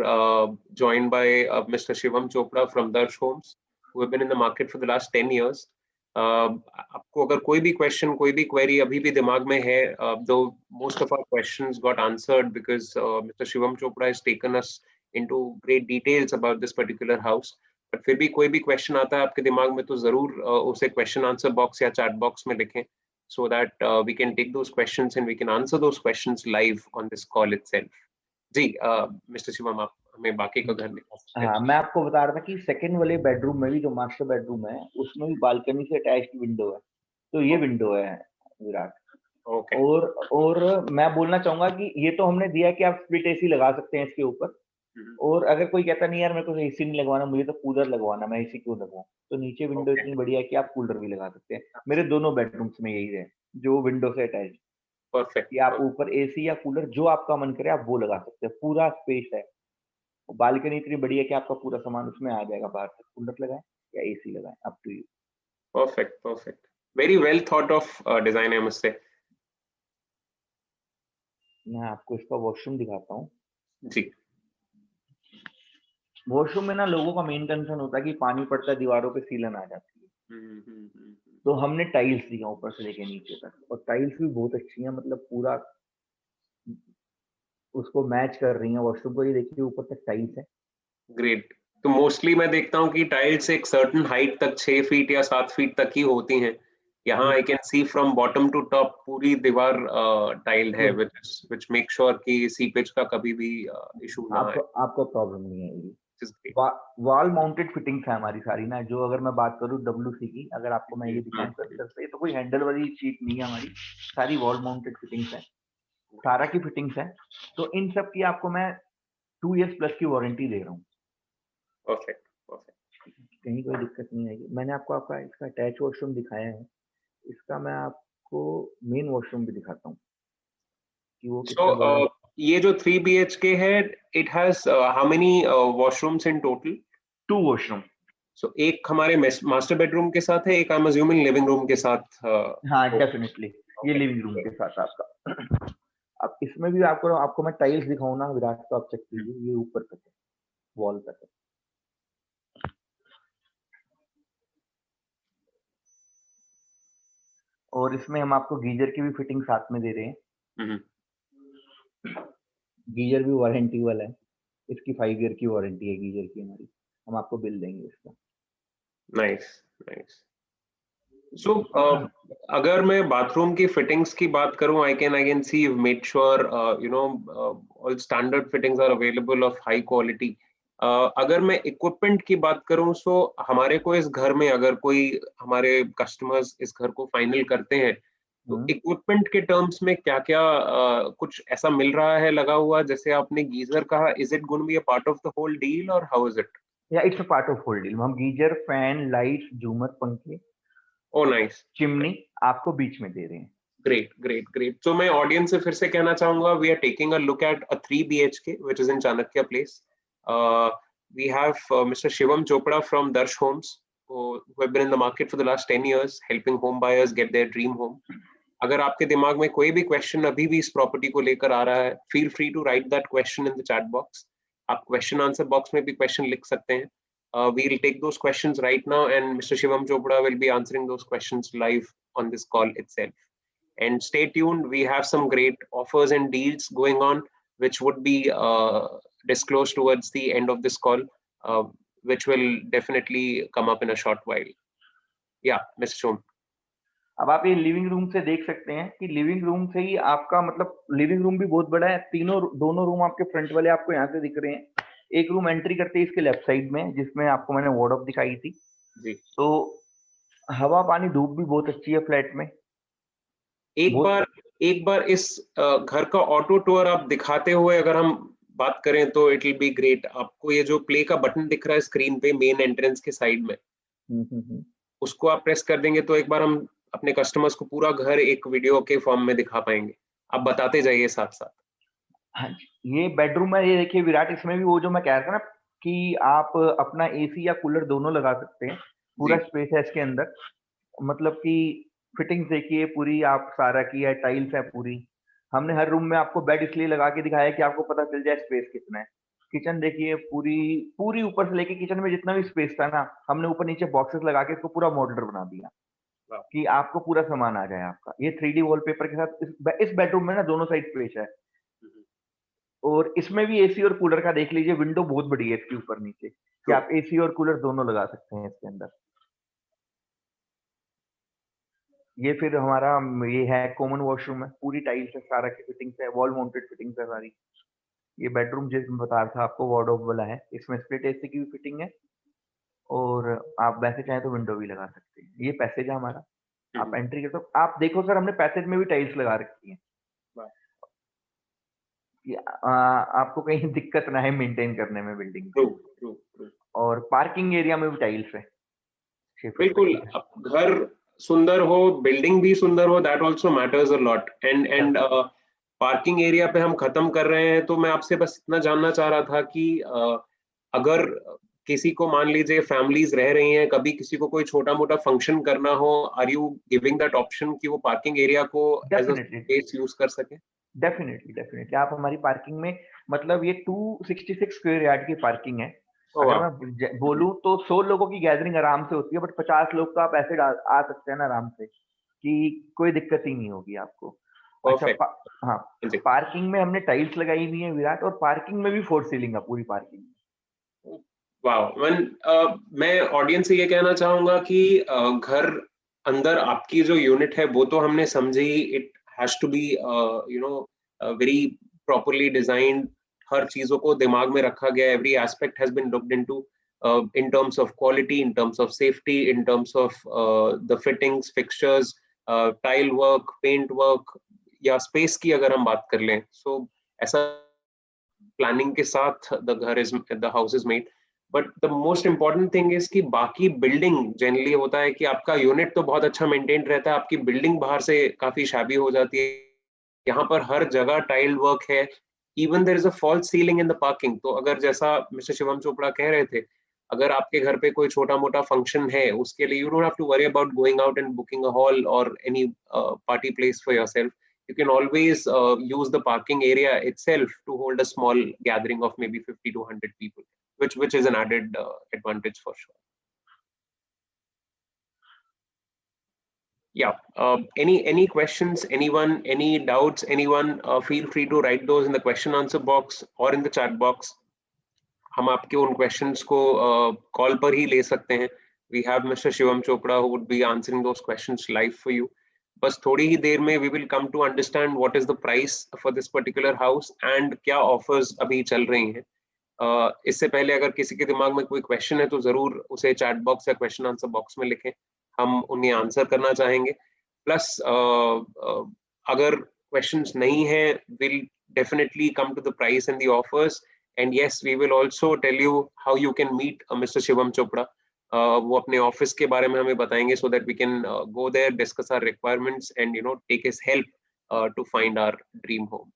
joined by Mr. Shivam Chopra from Darsh Homes, who have been in the market for the last 10 years. आपको अगर कोई भी क्वेश्चन, कोई भी क्वेरी अभी भी दिमाग में है, दो most of our questions got answered because Mr. Shivam Chopra has taken us into great details about this particular house. But फिर भी कोई भी क्वेश्चन आता है आपके दिमाग में तो जरूर उसे क्वेश्चन आंसर बॉक्स या चैट बॉक्स में लिखें, so that we can take those questions and we can answer those questions live on this call itself. जी, मिस्टर शिवम, आप हमें बाकी का घर दिखा सकते हैं. हाँ, मैं आपको बता रहा था कि सेकंड वाले बेडरूम में भी, जो मास्टर बेडरूम है, उसमें भी बालकनी से अटैच्ड विंडो है। तो ये विंडो है विराट। ओके. और मैं बोलना चाहूंगा कि ये तो हमने दिया कि आप स्प्लिट एसी लगा सकते हैं इसके ऊपर। और अगर कोई कहता नहीं यार मेरे को एसी नहीं लगवाना, मुझे तो कूलर लगवाना, मैं एसी क्यों लगवाऊं, तो नीचे विंडो ओके. इतनी बढ़िया है कि आप कूलर भी लगा सकते हैं। मेरे दोनों बेडरूम्स में यही है, जो विंडो से अटैच, परफेक्ट. कि आप ऊपर एसी या कूलर जो आपका मन करे आप वो लगा सकते हैं। पूरा स्पेस है, बालकनी इतनी बड़ी है कि आपका पूरा सामान उसमें आ जाएगा। बाहर से कूलर लगाएं या एसी लगाएं, up to you. Perfect. Perfect. Very well thought of design है मुझसे. मैं आपको इसका वॉशरूम दिखाता हूँ। जी. वॉशरूम में ना लोगों का मेन कंसर्न होता है कि पानी पड़ता है दीवारों पे, सीलन आ जाती है। तो हमने टाइल्स दिया ऊपर से लेके नीचे तक, और टाइल्स भी बहुत अच्छी हैं, मतलब पूरा उसको मैच कर रही हैं वॉशरूम को। ये देखिए ऊपर तक टाइल्स है। ग्रेट. तो मोस्टली मैं देखता हूँ कि टाइल्स एक सर्टन हाइट तक, 6 फीट या 7 फीट तक ही होती हैं. यहाँ I can see from bottom to top पूरी दीवार टाइल है, which make sure कि सीपेज का कभी भी इशू ना आए. आपको प्रॉब्लम नहीं आएगी। Which is great. Wall mounted fittings है हमारी सारी ना। जो अगर मैं बात करूँ WC की, अगर आपको मैं ये दिखाऊं सर से, तो कोई हैंडल वाली चीज नहीं है हमारी, सारी वॉल माउंटेड फिटिंग्स है, सारा की फिटिंग्स है। तो इन सब की आपको मैं 2 इयर्स प्लस की वारंटी दे रहा हूँ। परफेक्ट. परफेक्ट. कहीं कोई दिक्कत नहीं आएगी। मैंने आपको आपका इसका अटैच वॉशरूम दिखाया है, इसका मैं आपको मेन वॉशरूम भी दिखाता हूँ कि वो कितना बड़ा है। ये जो 3 BHK है, it has how many washrooms in total? 2 washroom. So एक हमारे मास्टर बेडरूम के साथ है, एक I am assuming living room के साथ. हाँ डेफिनेटली, ये लिविंग रूम के साथ आपका। अब इसमें भी आपको आपको मैं टाइल्स दिखाऊं ना विराट, तो आप चेक कीजिए, ये ऊपर तक है, वॉल तक है। और इसमें हम आपको गीजर की भी फिटिंग साथ में दे रहे हैं। गीजर भी वारंटी वाला है, इसकी 5 ईयर की वारंटी है गीजर की हमारी। हम आपको बिल देंगे इसका। नाइस. नाइस. So, अगर मैं बाथरूम की फिटिंग्स की बात करूं, I can see you've made sure all standard fittings are available of high quality. अगर मैं इक्विपमेंट की बात करूं, सो हमारे को इस घर में अगर कोई हमारे कस्टमर्स इस घर को फाइनल करते हैं, तो इक्विपमेंट के टर्म्स में क्या क्या कुछ ऐसा मिल रहा है लगा हुआ? जैसे आपने गीजर कहा, is it going to be a part of the whole deal और हाउ इज इट? या it's a part of whole deal. हम गीजर, फैन, लाइट, झूमर, पंखे, ओ नाइस, चिमनी आपको बीच में दे रहे हैं। Great. So मैं ऑडियंस से फिर से कहना चाहूंगा, we are taking a look at a 3 BHK which is in Chanakya Place. We have Mr. Shivam Chopra from Darsh Homes who have been in the market for the last 10 years helping home buyers get their dream home. अगर आपके दिमाग में कोई भी question अभी भी इस property को लेकर आ रहा है, feel free to write that question in the chat box. आप क्वेश्चन आंसर बॉक्स में भी क्वेश्चन लिख सकते हैं। We'll take those questions right now and Mr. Shivam Chopra will be answering those questions live on this call itself. And stay tuned, we have some great offers and deals going on which would be disclosed towards the end of this call, which will definitely come up in a short while. Yeah, Mr. Shom. अब आप ये living room से देख सकते हैं कि living room से ही आपका मतलब लिविंग रूम भी बहुत बड़ा है। दोनों रूम आपके फ्रंट वाले आपको यहाँ से दिख रहे हैं। एक रूम एंट्री करते ही इसके लेफ्ट साइड में, जिसमें आपको मैंने वार्डरोब दिखाई थी जी। तो हवा, पानी, धूप भी बहुत अच्छी है फ्लैट में। एक बार इस घर का ऑटो टूर आप दिखाते हुए अगर हम बात करें तो इट विल बी ग्रेट। आपको ये जो प्ले का बटन दिख रहा है स्क्रीन पे मेन एंट्रेंस के साइड में, उसको आप प्रेस कर देंगे तो एक बार हम अपने कस्टमर्स को पूरा घर एक वीडियो के फॉर्म में दिखा पाएंगे। आप बताते जाइए साथ साथ। हाँ, ये बेडरूम है। ये देखिए विराट, इसमें भी वो जो मैं कह रहा था ना कि आप अपना एसी या कूलर दोनों लगा सकते हैं। पूरा स्पेस है इसके अंदर, मतलब कि फिटिंग्स देखिए पूरी, आप सारा की है, टाइल्स है पूरी। हमने हर रूम में आपको बेड इसलिए लगा के दिखाया कि आपको पता चल जाए स्पेस कितना है। किचन देखिए पूरी ऊपर से लेके किचन में जितना भी स्पेस था ना, हमने ऊपर नीचे बॉक्सेस लगा के इसको पूरा मॉड्यूलर बना दिया कि आपको पूरा सामान आ जाए आपका। ये 3D वॉलपेपर के साथ इस बेडरूम में ना दोनों साइड स्पेस है। और इसमें भी एसी और कूलर का देख लीजिए, विंडो बहुत बड़ी है इसके ऊपर नीचे कि आप एसी और कूलर दोनों लगा सकते हैं इसके अंदर। ये फिर हमारा ये है कॉमन वॉशरूम है, पूरी टाइल्स है, सारा की फिटिंग्स है, वॉल माउंटेड फिटिंग्स है सारी। ये बेडरूम जिसमें बता रहा था आपको वार्डरोब वाला है, इसमें स्प्लिट एसी की भी फिटिंग है और आप वैसे चाहें तो विंडो भी लगा सकते हैं। ये पैसेज है हमारा, आप एंट्री करते हो। आप देखो सर, हमने पैसेज में भी टाइल्स लगा रखी है कि आपको कहीं दिक्कत ना है मेंटेन करने में बिल्डिंग। और पार्किंग एरिया में भी टाइल्स है। बिल्कुल, घर सुंदर हो, बिल्डिंग भी सुंदर हो, that also matters a lot. And parking area पे हम खत्म कर रहे हैं, तो मैं आपसे बस इतना जानना चाह रहा था कि अगर किसी को मान लीजिए फैमिलीज रह रही हैं, कभी किसी को कोई छोटा मोटा फंक्शन करना हो, are you giving that option कि वो पार्किंग एरिया को एज अ स्पेस यूज कर सके? डेफिनेटली आप हमारी पार्किंग में, मतलब ये 266 स्क्वायर यार्ड की पार्किंग है। अगर मैं बोलूं तो 100 लोगों की गैदरिंग आराम से होती है, बट 50 लोग तो आप ऐसे आ सकते हैं ना आराम से कि कोई दिक्कत ही नहीं होगी आपको। अच्छा, हाँ, पार्किंग में हमने टाइल्स लगाई हुई है विराट, और पार्किंग में भी 4 सीलिंग है पूरी पार्किंग में। वाह, मैं ऑडियंस से ये कहना चाहूंगा कि घर अंदर आपकी जो यूनिट है वो तो हमने समझी, it has to be very properly designed. हर चीजों को दिमाग में रखा गया, every aspect has been looked into in terms of quality, in terms of safety, in terms of the fittings, fixtures, tile work, paint work, या space की अगर हम बात कर लें, so ऐसा प्लानिंग के साथ the house is made. But the most important thing is कि बाकी बिल्डिंग जनरली होता है कि आपका यूनिट तो बहुत अच्छा मेंटेन रहता है, आपकी बिल्डिंग बाहर से काफी शैबी हो जाती है। यहाँ पर हर जगह टाइल वर्क है, even there is a false ceiling in the parking. तो अगर जैसा मिस्टर शिवम चोपड़ा कह रहे थे, अगर आपके घर पे कोई छोटा मोटा फंक्शन है, उसके लिए you don't have to worry about going out and booking a hall और any party place for yourself. You can always use the parking area itself to hold a small gathering of maybe 50 to 100 people, which is an added advantage for sure. Yeah. Any questions? Anyone? Any doubts? Anyone? Feel free to write those in the question answer box or in the chat box. हम आपके उन questions को call पर ही ले सकते हैं, we have Mr. Shivam Chopra who would be answering those questions live for you. बस थोड़ी ही देर में we will come to understand what is the price for this particular house and क्या offers अभी चल रही हैं. इससे पहले अगर किसी के दिमाग में कोई क्वेश्चन है तो जरूर उसे चैट बॉक्स या क्वेश्चन आंसर बॉक्स में लिखें, हम उन्हें आंसर करना चाहेंगे. प्लस अगर क्वेश्चंस नहीं है, will definitely come to the price and the offers, and yes we will also tell you how you can meet mister Shivam Chopra. वो अपने ऑफिस के बारे में हमें बताएंगे so that we can go there, discuss our requirements and take his help to find our dream home.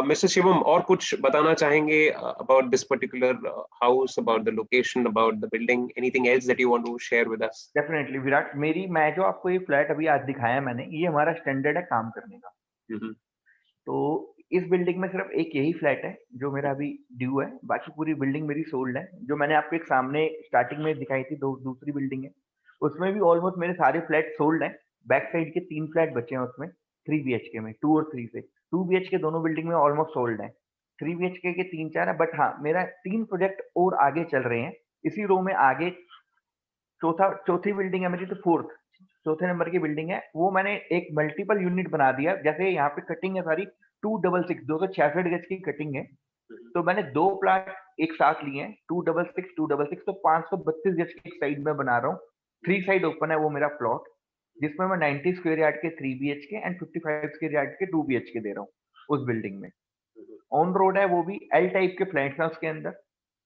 Mr. Shivam, और कुछ बताना चाहेंगे about this particular house, about the location, about the building? Anything else that you want to share with us? Definitely, Virat. मैं जो आपको ये flat अभी आज दिखाया मैंने, ये हमारा स्टैंडर्ड है काम करने का. तो इस बिल्डिंग में सिर्फ एक यही फ्लैट है जो मेरा अभी ड्यू है, बाकी पूरी बिल्डिंग मेरी सोल्ड है. जो मैंने आपको एक सामने स्टार्टिंग में दिखाई थी, दूसरी बिल्डिंग है, उसमें भी ऑलमोस्ट मेरे सारे फ्लैट सोल्ड हैं. बैक साइड के 3 फ्लैट बचे हैं उसमें 3 BHK में, 2 और 3 से. 2 BHK दोनों बिल्डिंग में ऑलमोस्ट सोल्ड है. 3 BHK के 3-4 है, बट हाँ मेरा 3 प्रोजेक्ट और आगे चल रहे हैं इसी रो में. आगे चौथी बिल्डिंग है मेरी, तो चौथे नंबर की बिल्डिंग है, वो मैंने एक मल्टीपल यूनिट बना दिया. जैसे यहाँ पे कटिंग है सारी 266 गज की कटिंग है, तो मैंने 2 प्लाट एक साथ लिए हैं 266, तो 532 गज की एक साइड में बना रहा हूँ. 3 साइड ओपन है वो मेरा प्लॉट, जिसमें मैं 90 स्क्वायर यार्ड के 3 BHK एंड 55 स्क्वायर यार्ड के 2 BHK दे रहा हूँ उस बिल्डिंग में. ऑन रोड है, वो भी L टाइप के फ्लैट्स हैं उसके अंदर,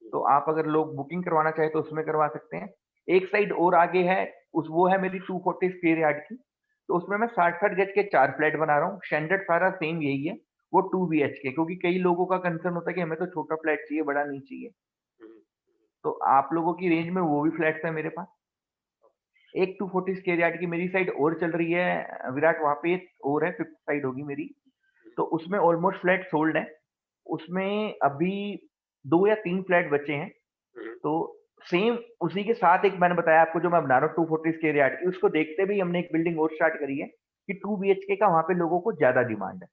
तो आप अगर लोग बुकिंग करवाना चाहे तो उसमें करवा सकते हैं. एक साइड और आगे है, वो है मेरी 240 स्क्वायर यार्ड की, तो उसमें मैं 60 गज के 4 फ्लैट बना रहा हूँ. स्टैंडर्ड सारा सेम यही है, वो 2 BHK, क्योंकि कई लोगों का कंसर्न होता है कि हमें तो छोटा फ्लैट चाहिए, बड़ा नहीं चाहिए. तो आप लोगों की रेंज में वो भी फ्लैट्स है मेरे पास. एक 240 स्क्वायर यार्ड की मेरी साइड और चल रही है विराट, वहां पे और है 5th साइड होगी मेरी, तो उसमें ऑलमोस्ट फ्लैट सोल्ड है. उसमें अभी 2 या 3 फ्लैट बचे हैं. तो सेम उसी के साथ एक मैंने बताया आपको जो मैं बना रहा हूँ 240 स्क्वायर यार्ड की, उसको देखते भी हमने एक बिल्डिंग और स्टार्ट करी है कि 2 BHK का वहां पे लोगों को ज्यादा डिमांड है.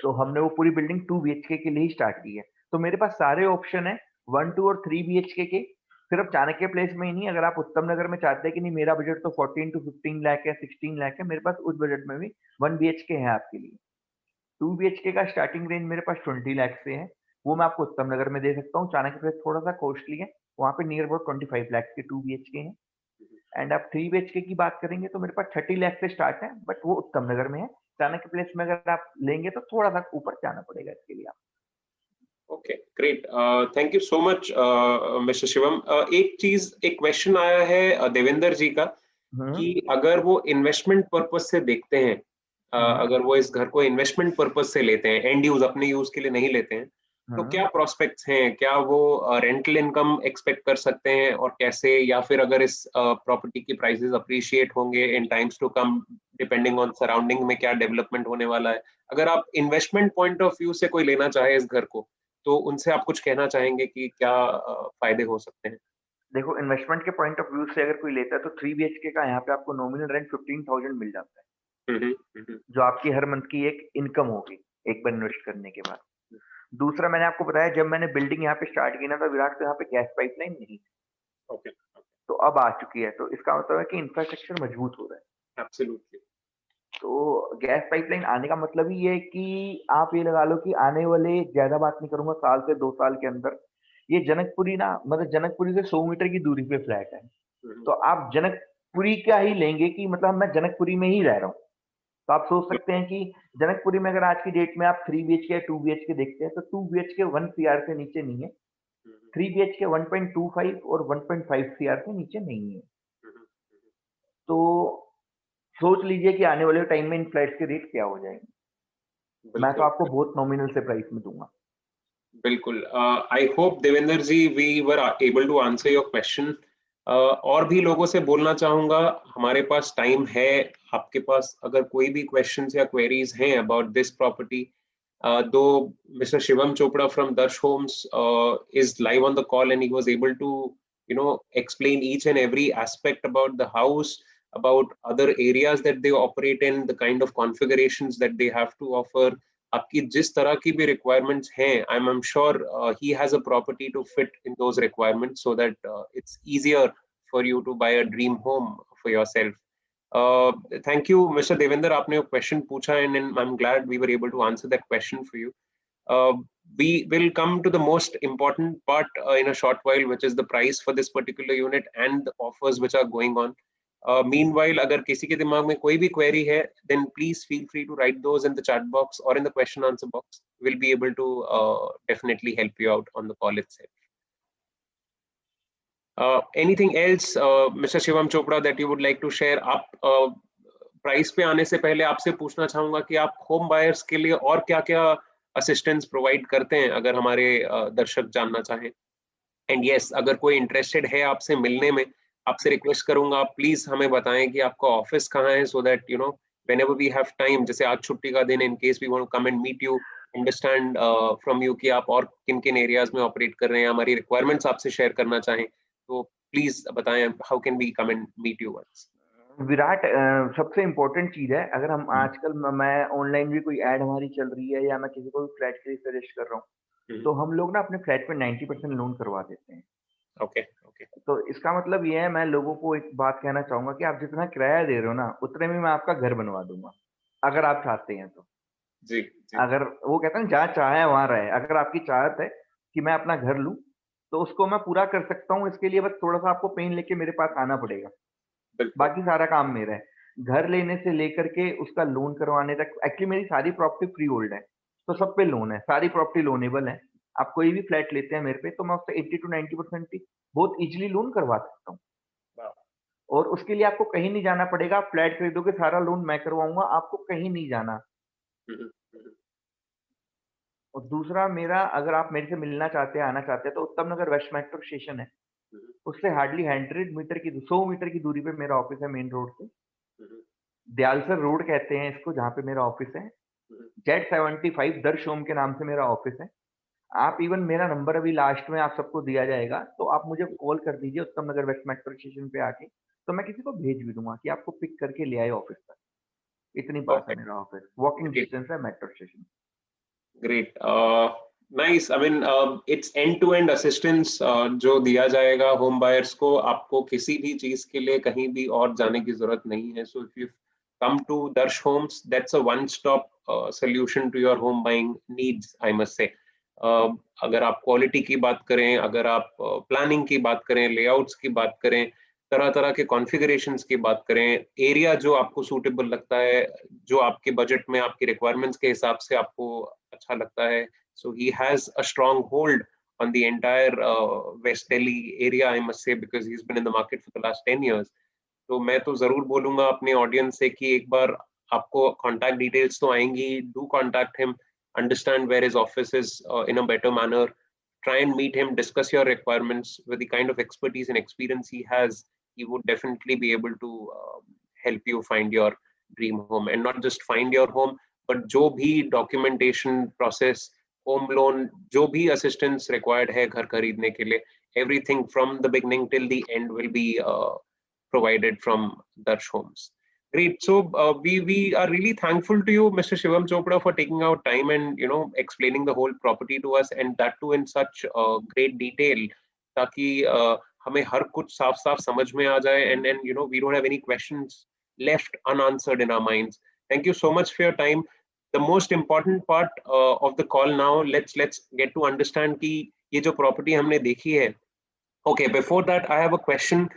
तो हमने वो पूरी बिल्डिंग 2 BHK के लिए ही स्टार्ट की है. तो मेरे पास सारे ऑप्शन है 1, 2 और 3 BHK के. सिर्फ चाणक्य प्लेस में ही नहीं, अगर आप उत्तम नगर में चाहते हैं कि नहीं मेरा बजट तो 14 to 15 लाख है, 16 लाख है, मेरे पास उस बजट में भी 1 BHK है आपके लिए. 2 BHK का स्टार्टिंग रेंज मेरे पास 20 लाख से है, वो मैं आपको उत्तम नगर में दे सकता हूँ. चाणक्य प्लेस थोड़ा सा कॉस्टली है, वहाँ पे नियर अबाउट 25 लाख के 2 BHK है. एंड आप 3 BHK की बात करेंगे तो मेरे पास 30 लाख से स्टार्ट है, बट वो उत्तम नगर में है. चाणक्य प्लेस में अगर आप लेंगे तो थोड़ा सा ऊपर जाना पड़ेगा इसके लिए आप. Okay, great. Thank you so much mister Shivam. एक क्वेश्चन आया है देवेंद्र जी का कि अगर वो इन्वेस्टमेंट पर्पज से देखते हैं, अगर वो इस घर को इन्वेस्टमेंट पर्पज से लेते हैं, एंड यूज अपने यूज के लिए नहीं लेते हैं, तो क्या प्रोस्पेक्ट्स हैं? क्या वो रेंटल इनकम एक्सपेक्ट कर सकते हैं और कैसे? या फिर अगर इस प्रॉपर्टी की प्राइसेस अप्रिशिएट होंगे in times to come, depending on surrounding में क्या डेवलपमेंट होने वाला है? अगर आप इन्वेस्टमेंट पॉइंट ऑफ व्यू से कोई लेना चाहे इस घर को, तो उनसे आप कुछ कहना चाहेंगे कि क्या फायदे हो सकते हैं? देखो, इन्वेस्टमेंट के पॉइंट ऑफ व्यू से अगर कोई लेता है तो 3 BHK का यहाँ पे आपको नॉमिनल रेंट 15,000 मिल जाता है, जो आपकी हर मंथ की एक इनकम होगी एक बार इन्वेस्ट करने के बाद. दूसरा, मैंने आपको बताया जब मैंने बिल्डिंग यहाँ पे स्टार्ट की ना, तो विराट, तो यहाँ पे गैस पाइपलाइन नहीं थी. तो अब आ चुकी है, तो इसका मतलब है कि इंफ्रास्ट्रक्चर मजबूत हो रहा है. एब्सोल्युटली. तो गैस पाइपलाइन आने का मतलब ही है कि आप ये लगा लो कि आने वाले, ज्यादा बात नहीं करूंगा, साल से 2 साल के अंदर ये जनकपुरी ना, मतलब जनकपुरी से 100 मीटर की दूरी पे फ्लैट है. तो आप जनकपुरी का ही लेंगे कि मतलब मैं जनकपुरी में ही रह रहा हूँ, तो आप सोच सकते हैं कि जनकपुरी में अगर आज की डेट में आप 3 BHK या 2 BHK देखते हैं तो 2 BHK 1 CR से नीचे नहीं है, 3 BHK 1.25 और 1.5 CR से नीचे नहीं है. तो सोच लीजिए कि आने वाले टाइम में इन फ्लैट्स के रेट क्या हो जाएंगे. मैं तो आपको बहुत नॉमिनल से प्राइस में दूंगा. बिल्कुल. I hope Devendra ji we were able to answer your question. और भी लोगों से बोलना चाहूंगा, हमारे पास टाइम है. आपके पास अगर कोई भी क्वेश्चंस या क्वेरीज हैं about this property, though Mr. Shivam Chopra from Darsh Homes is live on the call and he was able to, explain each and every aspect about the house, about other areas that they operate in, the kind of configurations that they have to offer. आपकी जिस तरह की भी requirements हैं, I'm sure he has a property to fit in those requirements so that it's easier for you to buy a dream home for yourself. Thank you, Mr. Devender. आपने वो question पूछा and I'm glad we were able to answer that question for you. We will come to the most important part in a short while, which is the price for this particular unit and the offers which are going on. Meanwhile, अगर किसी के दिमाग में कोई भी query है, then please feel free to write those in the chat box or in the question answer box. We'll be able to definitely help you out on the call itself. Anything else, Mr. Shivam Chopra, that you would like to share? आप price पे आने से पहले आपसे पूछना चाहूंगा कि आप होम बायर्स के लिए और क्या-क्या असिस्टेंस प्रोवाइड करते हैं, अगर हमारे दर्शक जानना चाहें. एंड यस, अगर कोई इंटरेस्टेड है आपसे मिलने में, आपसे रिक्वेस्ट करूंगा आप प्लीज हमें बताएं कि आपका ऑफिस कहाँ है, so that you know whenever we have time, जैसे आज छुट्टी का दिन, in case we want to come and meet you, understand from you कि आप और किन किन एरियाज में ऑपरेट कर रहे हैं, हमारी रिक्वायरमेंट्स आपसे शेयर करना चाहें, तो प्लीज बताएं how can we come and meet you once. Virat, सबसे इम्पोर्टेंट चीज है, अगर हम आजकल मैं ऑनलाइन भी कोई ऐड हमारी चल रही है या मैं किसी को भी फ्लैट के लिए सजेस्ट कर रहा हूँ, तो हम लोग ना अपने फ्लैट पे 90% लोन करवा देते हैं. Okay okay. तो इसका मतलब ये है, मैं लोगों को एक बात कहना चाहूंगा कि आप जितना किराया दे रहे हो ना, उतने में मैं आपका घर बनवा दूंगा, अगर आप चाहते हैं तो. जी जी. अगर वो कहते हैं जहाँ चाहे वहां रहे, अगर आपकी चाहत है कि मैं अपना घर लूं, तो उसको मैं पूरा कर सकता हूँ. इसके लिए बस थोड़ा सा आपको पेन लेके मेरे पास आना पड़ेगा, बाकी सारा काम मेरा है. घर लेने से लेकर के उसका लोन करवाने तक, एक्चुअली मेरी सारी प्रॉपर्टी फ्री होल्ड है, तो सब पे लोन है, सारी प्रॉपर्टी लोनेबल है. आप कोई भी फ्लैट लेते हैं मेरे पे, तो मैं उससे 80 to 90% ही बहुत इजीली लोन करवा सकता हूँ. और उसके लिए आपको कहीं नहीं जाना पड़ेगा. आप फ्लैट खरीदोगे, सारा लोन मैं करवाऊंगा, आपको कहीं नहीं जाना. और दूसरा मेरा, अगर आप मेरे से मिलना चाहते हैं, आना चाहते हैं, तो उत्तम नगर वेस्ट मेट्रो स्टेशन है, उससे हार्डली 100 मीटर की दूरी पे मेरा ऑफिस है, मेन रोड से. दयालसर रोड कहते हैं इसको, जहाँ पे मेरा ऑफिस है. Z75 दर्श होम के नाम से मेरा ऑफिस है. आप इवन मेरा नंबर अभी लास्ट में आप सबको दिया जाएगा, तो आप मुझे कॉल कर दीजिए उत्तम नगर वेस्ट मेट्रो स्टेशन पे आके, तो मैं किसी को भेज भी दूंगा कि आपको पिक करके ले आए ऑफिस तक. इतनी पास है मेरा ऑफिस, वॉकिंग डिस्टेंस है metro station. Great. Nice. I mean, it's end-to-end assistance जो दिया जाएगा होम बायर्स को. आपको किसी भी चीज के लिए कहीं भी और जाने की जरूरत नहीं है. So if you come to Darsh Homes, that's a one-stop solution to your home buying needs, I must say. अगर आप क्वालिटी की बात करें, अगर आप प्लानिंग की बात करें, लेआउट्स की बात करें, तरह तरह के कॉन्फ़िगरेशंस की बात करें, एरिया जो आपको सूटेबल लगता है, जो आपके बजट में आपकी रिक्वायरमेंट्स के हिसाब से आपको अच्छा लगता है, so he has a strong hold on the entire West Delhi area, I must say, because he's been in the market for the last 10 years. तो मैं तो जरूर बोलूंगा अपने ऑडियंस से कि एक बार आपको कॉन्टैक्ट डिटेल्स तो आएंगी, do contact him, understand where his office is in a better manner, try and meet him, discuss your requirements. With the kind of expertise and experience he has, he would definitely be able to help you find your dream home, and not just find your home, but जो भी documentation process, home loan, जो भी assistance required है घर खरीदने के लिए, everything from the beginning till the end will be provided from Darsh Homes. Great. So we are really thankful to you, Mr. Shivam Chopra, for taking out time and explaining the whole property to us, and that too in such great detail, ताकि हमें हर कुछ साफ साफ समझ में आ जाए, and we don't have any questions left unanswered in our minds. Thank you so much for your time. The most important part of the call now, let's get to understand कि ये जो property हमने देखी है. Okay, before that I have a question.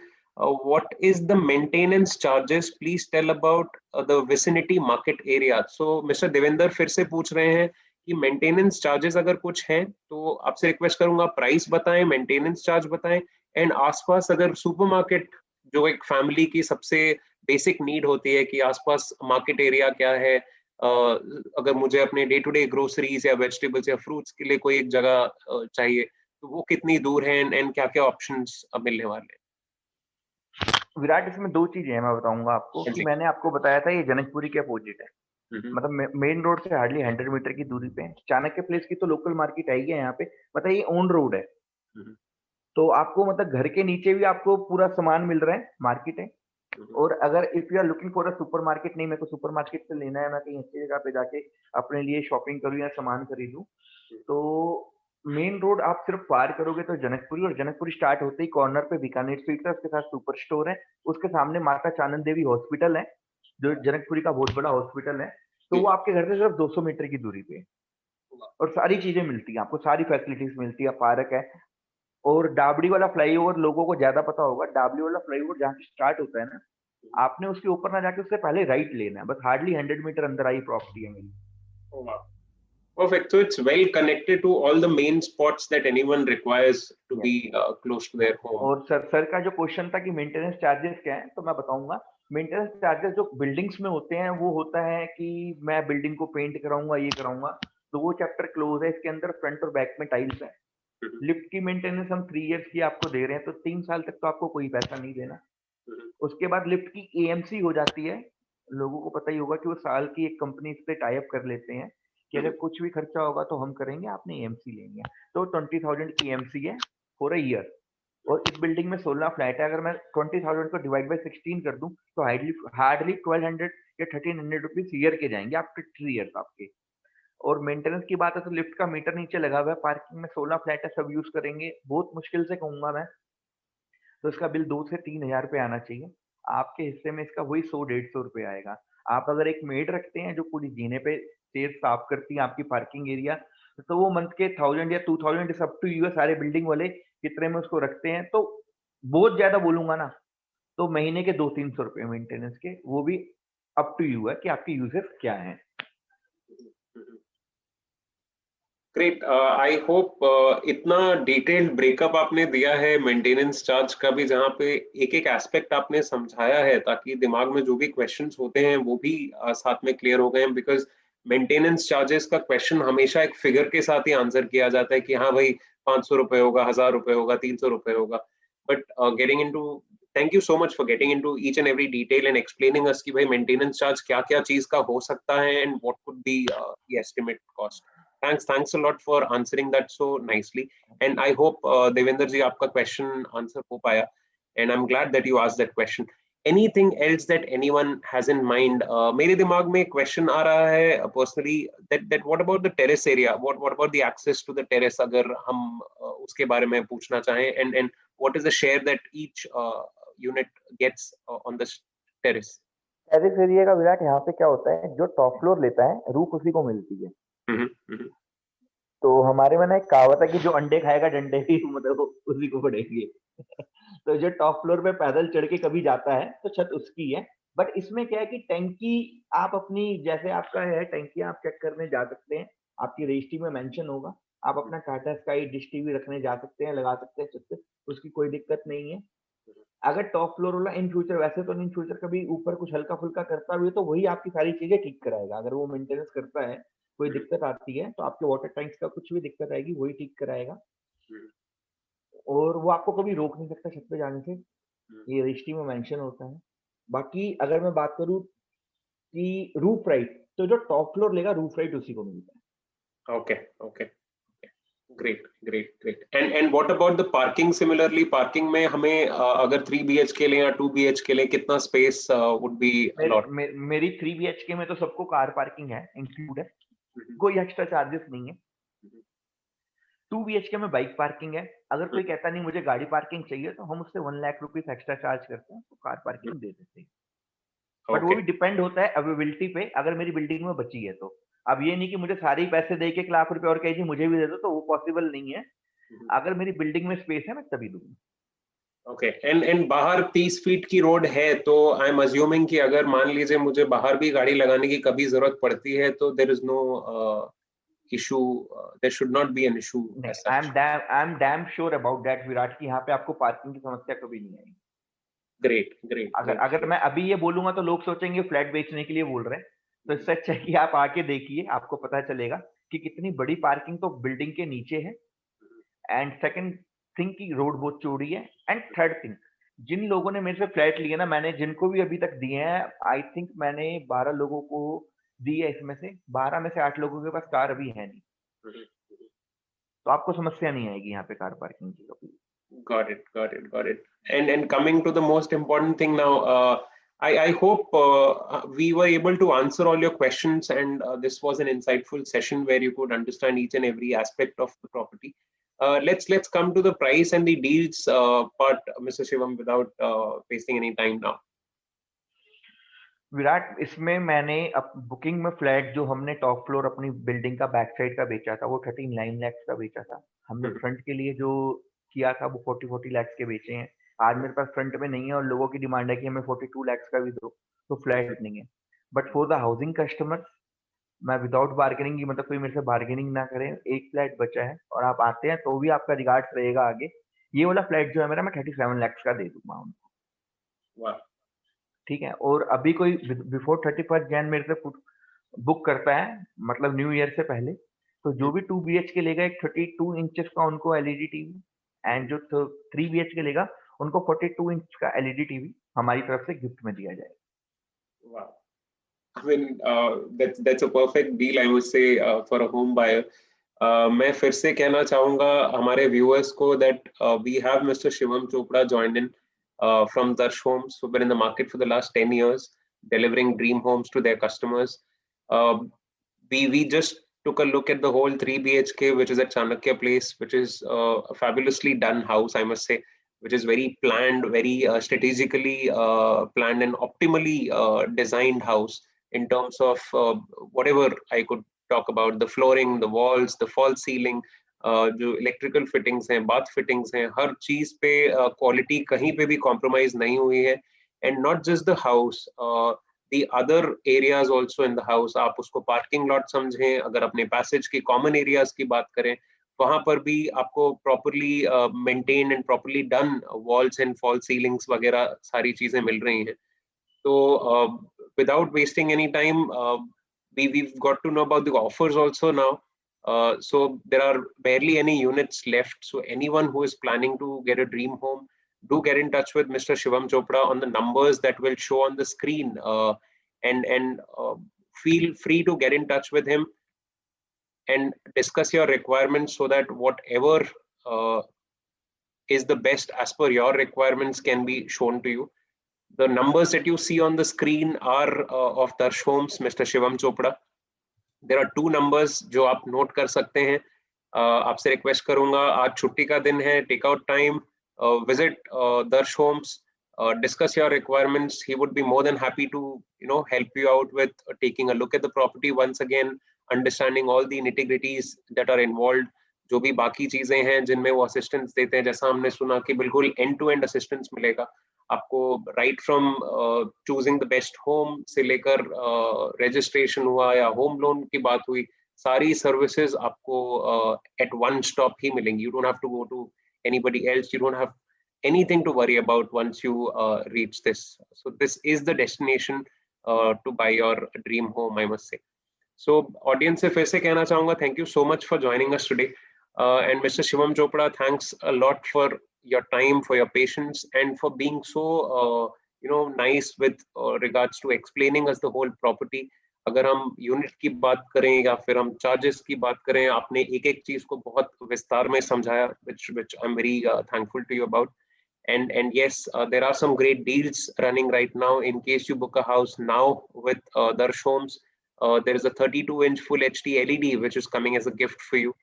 What is the maintenance charges? Please tell about the vicinity market area. So Mr. Devender फिर से पूछ रहे हैं कि maintenance charges अगर कुछ हैं तो आपसे रिक्वेस्ट करूंगा प्राइस बताएं, maintenance charge बताएं, एंड आसपास अगर सुपरमार्केट, जो एक फैमिली की सबसे बेसिक नीड होती है कि आसपास मार्केट एरिया क्या है, अगर मुझे अपने डे टू डे ग्रोसरीज या वेजिटेबल्स या फ्रूट्स के लिए कोई एक जगह चाहिए, तो वो कितनी दूर है, एंड क्या क्या ऑप्शंस मिलने वाले हैं. विराट, इसमें दो चीजें हैं, मैं बताऊंगा आपको कि मैंने आपको बताया था ये जनकपुरी के अपोजिट है, मतलब मेन रोड से हार्डली 100 मीटर की दूरी पे. चाणक्य प्लेस की तो लोकल मार्केट आई है यहाँ पे, मतलब ये ऑन रोड है, तो आपको मतलब घर के नीचे भी आपको पूरा सामान मिल रहा है, मार्केट है. और अगर if you are looking for a super market, नहीं मेरे को सुपर मार्केट से लेना है, मैं कहीं अच्छी जगह पे जाके अपने लिए शॉपिंग करूँ या सामान खरीदूं, तो मेन रोड आप सिर्फ पार करोगे तो जनकपुरी, और जनकपुरी स्टार्ट होते ही कॉर्नर पे बीकानेर स्ट्रीट है, उसके साथ सुपर स्टोर है, उसके सामने माता चानन देवी हॉस्पिटल है, जो जनकपुरी का बहुत बड़ा हॉस्पिटल है। तो वो आपके घर से सिर्फ 200 मीटर की दूरी पे है, और सारी चीजें मिलती हैं आपको, सारी फैसिलिटीज मिलती है, पार्क है। और डाबड़ी वाला फ्लाईओवर लोगों को ज्यादा पता होगा, डाबड़ी वाला फ्लाईओवर जहाँ से स्टार्ट होता है ना, आपने उसके ऊपर ना जाके उससे पहले राइट लेना है, बस हार्डली 100 मीटर अंदर आई प्रॉपर्टी है मेरी। Perfect. So it's well connected to all the main spots that anyone requires to Yes. be close to their home. और सर का जो क्वेश्चन था कि मेंटेनेंस चार्जेस क्या है, तो मैं बताऊंगा। मेंटेनेंस चार्जेस जो बिल्डिंग्स में होते हैं वो होता है कि मैं बिल्डिंग को पेंट कराऊंगा, ये कराऊंगा, तो वो चैप्टर क्लोज है। इसके अंदर फ्रंट और बैक में टाइल्स है। लिफ्ट की मेंटेनेंस हम 3 इयर्स की आपको दे रहे हैं, तो 3 साल तक तो आपको कोई पैसा नहीं देना। उसके बाद लिफ्ट की एएमसी हो जाती है। लोगों को पता ही होगा कि वो साल की एक कंपनी से टाई अप कर लेते हैं कि अगर कुछ भी खर्चा होगा तो हम करेंगे, आपने एएमसी लेनी है। तो 20,000 की एएमसी है फॉर अ ईयर। और इस बिल्डिंग में 16 फ्लैट है। अगर मैं 20,000 को डिवाइड बाय 16 कर दूं तो हार्डली 1200 या 1300 रुपीज ईयर के जाएंगे आपके 3 ईयर्स आपके। और मेंटेनेंस की बात है तो लिफ्ट का मीटर नीचे लगा हुआ है, पार्किंग में 16 फ्लैट है, सब यूज करेंगे। बहुत मुश्किल से कहूंगा मैं, तो इसका बिल 2 से 3,000 रुपए आना चाहिए। आपके हिस्से में इसका वही 100-150 रुपए आएगा। आप अगर एक मेड रखते हैं जो पूरी जीने पे स्टेज साफ करती है आपकी पार्किंग एरिया, तो वो मंथ के 1000 या 2000 इज अप टू यू है, सारे बिल्डिंग वाले कितने में उसको रखते हैं। तो बहुत ज्यादा बोलूंगा ना, तो महीने के 200-300 रुपए मेंटेनेंस के, वो भी अप टू यू है कि आपकी यूजेस क्या है। ग्रेट। आई होप इतना डिटेल्ड ब्रेकअप आपने दिया है मेंटेनेंस चार्ज का भी, जहाँ पे एक एक एस्पेक्ट आपने समझाया है, ताकि दिमाग में जो भी क्वेश्चंस होते हैं वो भी साथ में क्लियर हो गए हैं। बिकॉज मेंटेनेंस चार्जेस का क्वेश्चन हमेशा एक फिगर के साथ ही आंसर किया जाता है कि हाँ भाई 500 रुपए होगा, 1000 रुपए होगा, 300 रुपए होगा। But getting into, thank you so much for getting into each and every detail and explaining us कि भाई मेंटेनेंस चार्ज क्या क्या चीज का हो सकता है and what could be the estimate cost. Thanks a lot for answering that so nicely. And I hope Devender ji आपका question answer हो पाया. And I'm glad that you asked that question. Anything else that anyone has in mind? मेरे दिमाग में question आ रहा है personally that what about the terrace area? What about the access to the terrace? अगर हम उसके बारे में पूछना चाहें, and what is the share that each unit gets on the terrace? Terrace area का विराट यहाँ पे क्या होता है, जो टॉप फ्लोर लेता है रूफ उसी को मिलती है। तो हमारे में ना एक कहावत है कि जो अंडे खाएगा डंडे भी मतलब उसी को पड़ेंगे। तो जो टॉप फ्लोर पे पैदल चढ़ के कभी जाता है तो छत उसकी है। बट इसमें क्या है कि टैंकी आप अपनी, जैसे आपका है टैंकी, आप चेक करने जा सकते हैं, आपकी रजिस्ट्री में मेंशन होगा। आप अपना टाटा स्काई डिश टीवी रखने जा सकते हैं, लगा सकते हैं छत पे, उसकी कोई दिक्कत नहीं है। अगर टॉप फ्लोर वाला इन फ्यूचर, वैसे तो इन फ्यूचर कभी ऊपर कुछ हल्का फुल्का करता भी है तो वही आपकी सारी चीजें ठीक कराएगा। अगर वो मेंटेनेंस करता है, कोई दिक्कत आती है तो आपके वाटर टैंक्स का कुछ भी दिक्कत आएगी वही ठीक कराएगा। और वो आपको कभी रोक नहीं सकता छत पे जाने से, ये रजिस्ट्री में मेंशन होता है। बाकी अगर मैं बात करूं कि रूफ राइट, तो जो टॉप फ्लोर लेगा रूफ राइट उसी को मिलता है। Okay. Great. And what about the parking? Similarly, parking में हमें अगर 3 BHK लें या 2 BHK लें, कितना space would be allotted? मेरी 3 BHK में तो सबको कार पार्किंग है, इंक्लूड है, कोई एक्स्ट्रा चार्जेस नहीं है। 2 BHK में बाइक पार्किंग है। अगर कोई कहता नहीं मुझे गाड़ी पार्किंग चाहिए तो हम उससे 1 लाख रुपीस एक्स्ट्रा चार्ज करते हैं, तो कार पार्किंग दे देते हैं। बट वो भी डिपेंड होता है अवेलेबिलिटी पे, अगर मेरी बिल्डिंग में बची है तो। अब ये नहीं कि मुझे सारे ही पैसे दे के 1 लाख रुपए और कहे जी मुझे भी दे दो, तो वो पॉसिबल नहीं है। अगर मेरी बिल्डिंग में स्पेस है मैं तभी दूंगा। ओके। एंड बाहर 30 फीट की रोड है, तो आई एम अज्यूमिंग कि अगर मान लीजिए मुझे बाहर भी गाड़ी लगाने की कभी जरूरत पड़ती है तो there is no issue, there should not be an issue as such. I am damn sure about that Virat, कि यहाँ पे आपको पार्किंग की समस्या कभी नहीं आएगी। ग्रेट। अगर मैं अभी ये बोलूंगा तो लोग सोचेंगे फ्लैट बेचने के लिए बोल रहे हैं, तो इससे अच्छा है कि आप आके देखिए, आपको पता चलेगा कि कितनी बड़ी पार्किंग तो बिल्डिंग के नीचे है। एंड सेकंड थिंग की रोड बहुत चौड़ी है। एंड थर्ड थिंग, जिन लोगों ने मेरे से फ्लैट लिए ना, मैंने जिनको भी अभी तक दिए हैं, आई थिंक मैंने 12 लोगों को दी है, इसमें से 12 में से 8 लोगों के पास कार अभी है नहीं। तो आपको समस्या नहीं आएगी यहाँ पे कार पार्किंग की कभी। Got it. And coming to the most important thing now, I hope we were able to answer all your questions, and this was an insightful session where you could understand each and every aspect of the property. Let's come to the price and the deals part, Mr. Shivam, without wasting any time now. Virat, इसमें मैंने अब booking में flat जो हमने top floor अपनी building का back side का बेचा था वो 39 लाख का बेचा था। हमने फ्रंट के लिए जो किया था वो 40 लाख के बेचे हैं। आज मेरे पास फ्रंट में नहीं है और लोगों की डिमांड है कि हमें 42 लाख का भी दो, तो फ्लैट नहीं है। But for the housing customer मैं विदाउट बार्गेनिंग की, मतलब कोई मेरे से बार्गेनिंग ना करे, एक फ्लैट बचा है और आप आते हैं तो भी आपका रिगार्ड्स रहेगा आगे। ये वाला फ्लैट जो है मेरा, मैं 37 लाख का दे दूंगा उनको। ठीक है, और अभी कोई बिफोर 31 जैन मेरे से बुक करता है, मतलब न्यू ईयर से पहले, तो जो भी 2 BHK लेगा एक 32 इंचेस का उनको एलईडी टीवी, एंड जो 3 BHK लेगा उनको 42 इंच का एलईडी टीवी हमारी तरफ से गिफ्ट में दिया जाएगा। Wow. I mean, that's a perfect deal, I would say, for a home buyer. मैं फिर से कहना चाहूँगा हमारे viewers को that we have Mr. Shivam Chopra joined in from Darsh Homes, who've been in the market for the last 10 years, delivering dream homes to their customers. We just took a look at the whole 3 BHK, which is at Chanakya Place, which is a fabulously done house, I must say, which is very planned, very strategically planned and optimally designed house in terms of whatever I could talk about, the flooring, the walls, the false ceiling, जो electrical fittings हैं, bath fittings हैं, हर चीज पे quality कहीं पे भी compromise नहीं हुई है। And not just the house, the other areas also in the house, आप उसको पार्किंग लॉट समझें, अगर अपने पैसेज की कॉमन एरियाज की बात करें, वहां पर भी आपको properly maintain and properly done walls and fall ceilings वगैरह सारी चीजें मिल रही हैं। तो without wasting any time, we've got to know about the offers also now. So there are barely any units left. So anyone who is planning to get a dream home, do get in touch with Mr. Shivam Chopra on the numbers that will show on the screen, and feel free to get in touch with him and discuss your requirements so that whatever is the best as per your requirements can be shown to you. The numbers that you see on the screen are of Darsh Homes, Mr. Shivam Chopra. There are 2 numbers जो आप note कर सकते हैं। आपसे request करूंगा, आज छुट्टी का दिन है, take out time, visit Darsh Homes, discuss your requirements. He would be more than happy to help you out with taking a look at the property once again, understanding all the nitty-gritties that are involved. जो भी बाकी चीजें हैं जिनमें वो assistance देते हैं, जैसा हमने सुना कि बिल्कुल एंड टू एंड असिस्टेंस मिलेगा आपको, right from choosing the best home से लेकर रजिस्ट्रेशन हुआ या होम लोन की बात हुई, सारी सर्विसेज आपको एट वन स्टॉप ही मिलेंगी. You don't have to go to anybody else. You don't have anything to worry about once you reach this. So this is the destination to buy your dream home, I must say. So audience से फिर से कहना चाहूँगा, thank you so much for joining us today. And Mr. Shivam Chopra, thanks a lot for your time, for your patience, and for being so nice with regards to explaining us the whole property. अगर हम unit की बात करें या फिर हम charges की बात करें, आपने एक एक चीज को बहुत विस्तार में समझाया, which I'm very thankful to you about. And yes, there are some great deals running right now. In case you book a house now with Darsh Homes, there is a 32-inch full HD LED which is coming as a gift for you.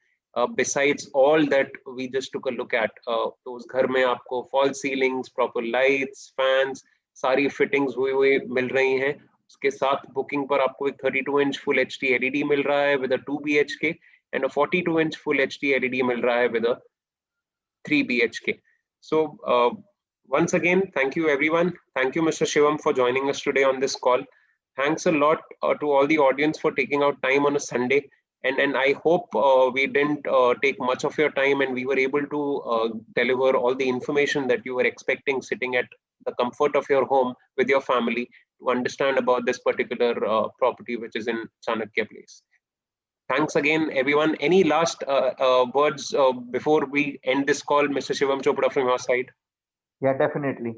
Besides all that we just took a look at, तो उस घर में आपको false ceilings, proper lights, fans, सारी fittings हुई मिल रही हैं. उसके साथ बुकिंग पर आपको एक 32-inch full HD LED मिल रहा है with a 2 BHK, and a 42-inch full HD LED मिल रहा है with a 3 BHK. So once again, thank you everyone. Thank you Mr. Shivam for joining us today on this call. Thanks a lot to all the audience for taking out time on a Sunday. And I hope we didn't take much of your time, and we were able to deliver all the information that you were expecting sitting at the comfort of your home with your family to understand about this particular property which is in Chanakya Place. Thanks again everyone. Any last words before we end this call, Mr. Shivam Chopra, from your side? Yeah, definitely.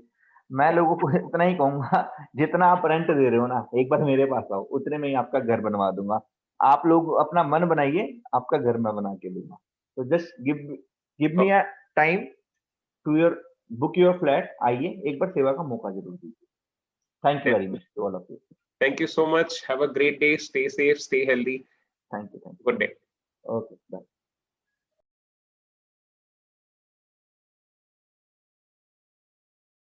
मैं लोगों को इतना ही कहूंगा, जितना आप rent दे रहे हो ना, एक बार मेरे पास आओ, उतने में ही आपका घर बनवा दूंगा. आप लोग अपना मन बनाइए, आपका घर मैं बना के दूंगा. तो just give me a time to your book your flat. आइए, एक बार सेवा का मौका जरूर दीजिए. Thank you very much to all of you. Thank you so much. Have a great day. Stay safe, stay healthy. Thank you. Good day. Okay, bye.